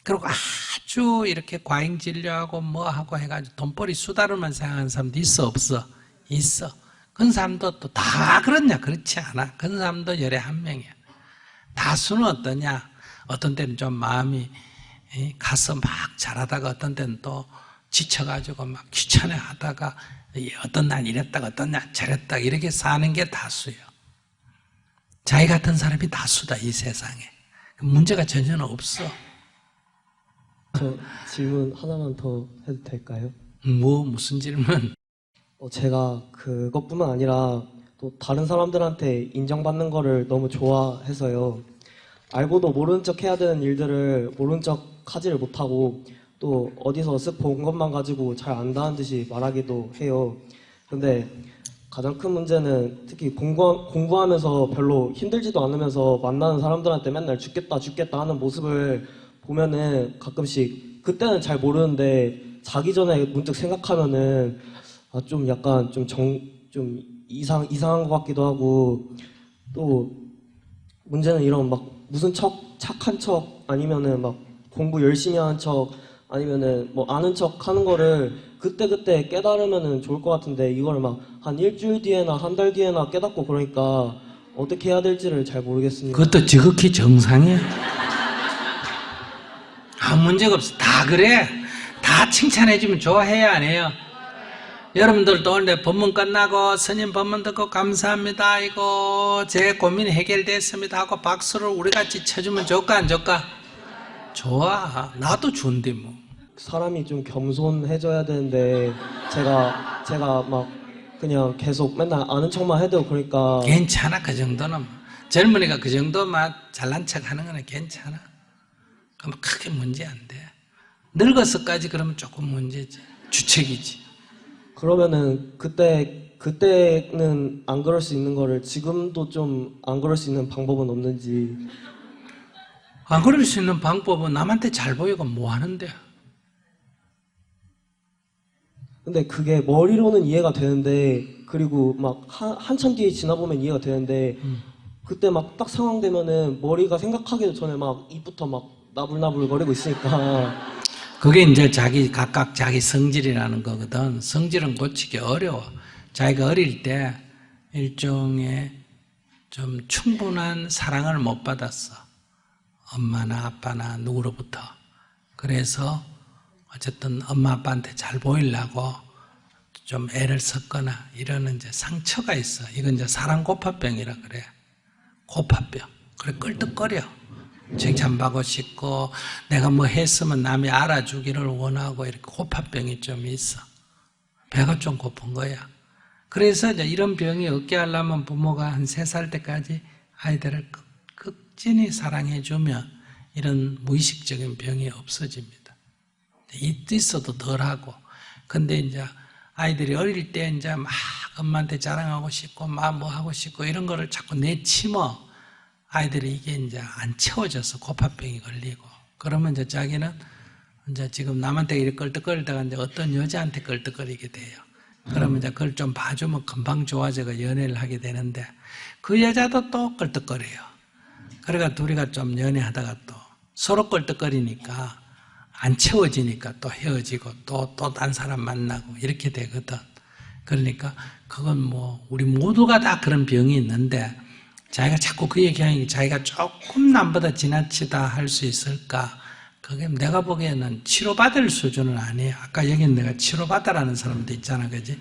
그리고 아주 이렇게 과잉 진료하고 뭐 하고 해가지고 돈벌이 수다로만 생각하는 사람도 있어, 없어? 있어. 그런 사람도 또 다 그렇냐? 그렇지 않아. 그런 사람도 열에 한 명이야. 다수는 어떠냐? 어떤 때는 좀 마음이 가서 막 잘하다가 어떤 때는 또 지쳐가지고 막 귀찮아 하다가 어떤 날 이랬다가 어떤 날 저랬다가 이렇게 사는 게 다수예요. 자기 같은 사람이 다수다, 이 세상에. 문제가 전혀 없어. 저 질문 하나만 더 해도 될까요? 무슨 질문? 제가 그것뿐만 아니라 또 다른 사람들한테 인정받는 거를 너무 좋아해서요. 알고도 모른 척 해야 되는 일들을 모른 척 하지를 못하고 또 어디서 쓱 본 것만 가지고 잘 안다는 듯이 말하기도 해요. 근데 가장 큰 문제는 특히 공부하면서 별로 힘들지도 않으면서 만나는 사람들한테 맨날 죽겠다 하는 모습을 보면은 가끔씩 그때는 잘 모르는데 자기 전에 문득 생각하면은 좀 약간 좀 이상한 것 같기도 하고 또 문제는 이런 막 무슨 착한 척 아니면은 막 공부 열심히 하는 척 아니면은 뭐 아는 척 하는 거를 그때 깨달으면은 좋을 것 같은데 이걸 막 한 일주일 뒤에나 한 달 뒤에나 깨닫고 그러니까 어떻게 해야 될지를 잘 모르겠습니다. 그것도 지극히 정상이야. 아무 문제가 없어. 다 그래. 다 칭찬해주면 좋아해야 안 해요? 여러분들도 오늘 법문 끝나고 스님 법문 듣고 감사합니다. 아이고 제 고민이 해결됐습니다 하고 박수를 우리 같이 쳐주면 좋을까 안 좋을까? 좋아. 나도 좋은데 뭐. 사람이 좀 겸손해져야 되는데 제가 막 그냥 계속 맨날 아는 척만 해도 그러니까 괜찮아. 그 정도는 젊은이가 그 정도만 잘난 척 하는 거는 괜찮아. 그럼 크게 문제 안 돼. 늙어서까지 그러면 조금 문제지. 주책이지. 그러면은 그때는 안 그럴 수 있는 거를 지금도 좀 안 그럴 수 있는 방법은 없는지. 안 그럴 수 있는 방법은 남한테 잘 보이고 뭐 하는데? 근데 그게 머리로는 이해가 되는데 그리고 막 한참 뒤에 지나보면 이해가 되는데 그때 막 딱 상황 되면은 머리가 생각하기도 전에 막 입부터 막 나불나불 거리고 있으니까 그게 이제 각각 자기 성질이라는 거거든. 성질은 고치기 어려워. 자기가 어릴 때 일종의 좀 충분한 사랑을 못 받았어. 엄마나 아빠나 누구로부터. 그래서 어쨌든 엄마 아빠한테 잘 보이려고 좀 애를 썼거나 이러는 이제 상처가 있어. 이건 이제 사랑 고파병이라 그래. 고파병. 그래 껄떡거려. 칭찬받고 싶고 내가 뭐 했으면 남이 알아주기를 원하고 이렇게 고파병이 좀 있어. 배가 좀 고픈 거야. 그래서 이제 이런 병이 없게 하려면 부모가 한 3살 때까지 아이들을 극진히 사랑해주면 이런 무의식적인 병이 없어집니다. 있어도 덜하고. 근데 이제 아이들이 어릴 때 이제 막 엄마한테 자랑하고 싶고 막 뭐 하고 싶고 이런 거를 자꾸 내치면 아이들이 이게 이제 안 채워져서 고파병이 걸리고. 그러면 이제 자기는 이제 지금 남한테 이렇게 껄떡거리다가 이제 어떤 여자한테 껄떡거리게 돼요. 그러면 이제 그걸 좀 봐주면 금방 좋아져가 연애를 하게 되는데 그 여자도 또 껄떡거려요. 그러니까 둘이가 좀 연애하다가 또 서로 껄떡거리니까 안 채워지니까 또 헤어지고 또 딴 사람 만나고 이렇게 되거든. 그러니까 그건 뭐 우리 모두가 다 그런 병이 있는데 자기가 자꾸 그 얘기하니 자기가 조금 남보다 지나치다 할 수 있을까? 그게 내가 보기에는 치료받을 수준은 아니에요. 아까 여긴 내가 치료받아라는 사람도 있잖아, 그지?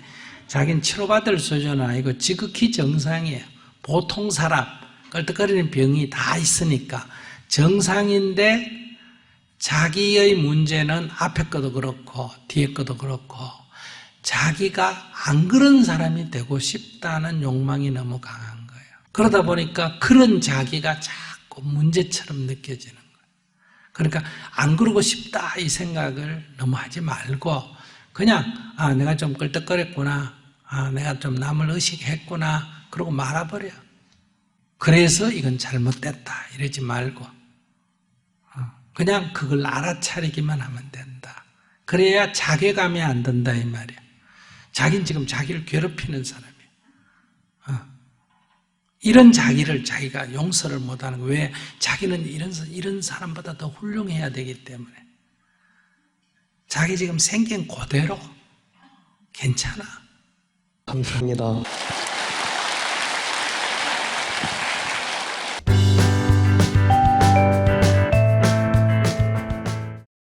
자기는 치료받을 수준은 아니고 지극히 정상이에요. 보통 사람, 껄떡거리는 병이 다 있으니까 정상인데 자기의 문제는 앞에 것도 그렇고 뒤에 것도 그렇고 자기가 안 그런 사람이 되고 싶다는 욕망이 너무 강한 거예요. 그러다 보니까 그런 자기가 자꾸 문제처럼 느껴지는 거예요. 그러니까 안 그러고 싶다 이 생각을 너무 하지 말고 그냥 내가 좀 껄떡거렸구나, 내가 좀 남을 의식했구나 그러고 말아버려. 그래서 이건 잘못됐다 이러지 말고 그냥 그걸 알아차리기만 하면 된다. 그래야 자괴감이 안 든다 이 말이야. 자기는 지금 자기를 괴롭히는 사람이야. 이런 자기를 자기가 용서를 못하는 거예요. 왜? 자기는 이런 사람보다 더 훌륭해야 되기 때문에. 자기 지금 생긴 그대로 괜찮아. 감사합니다.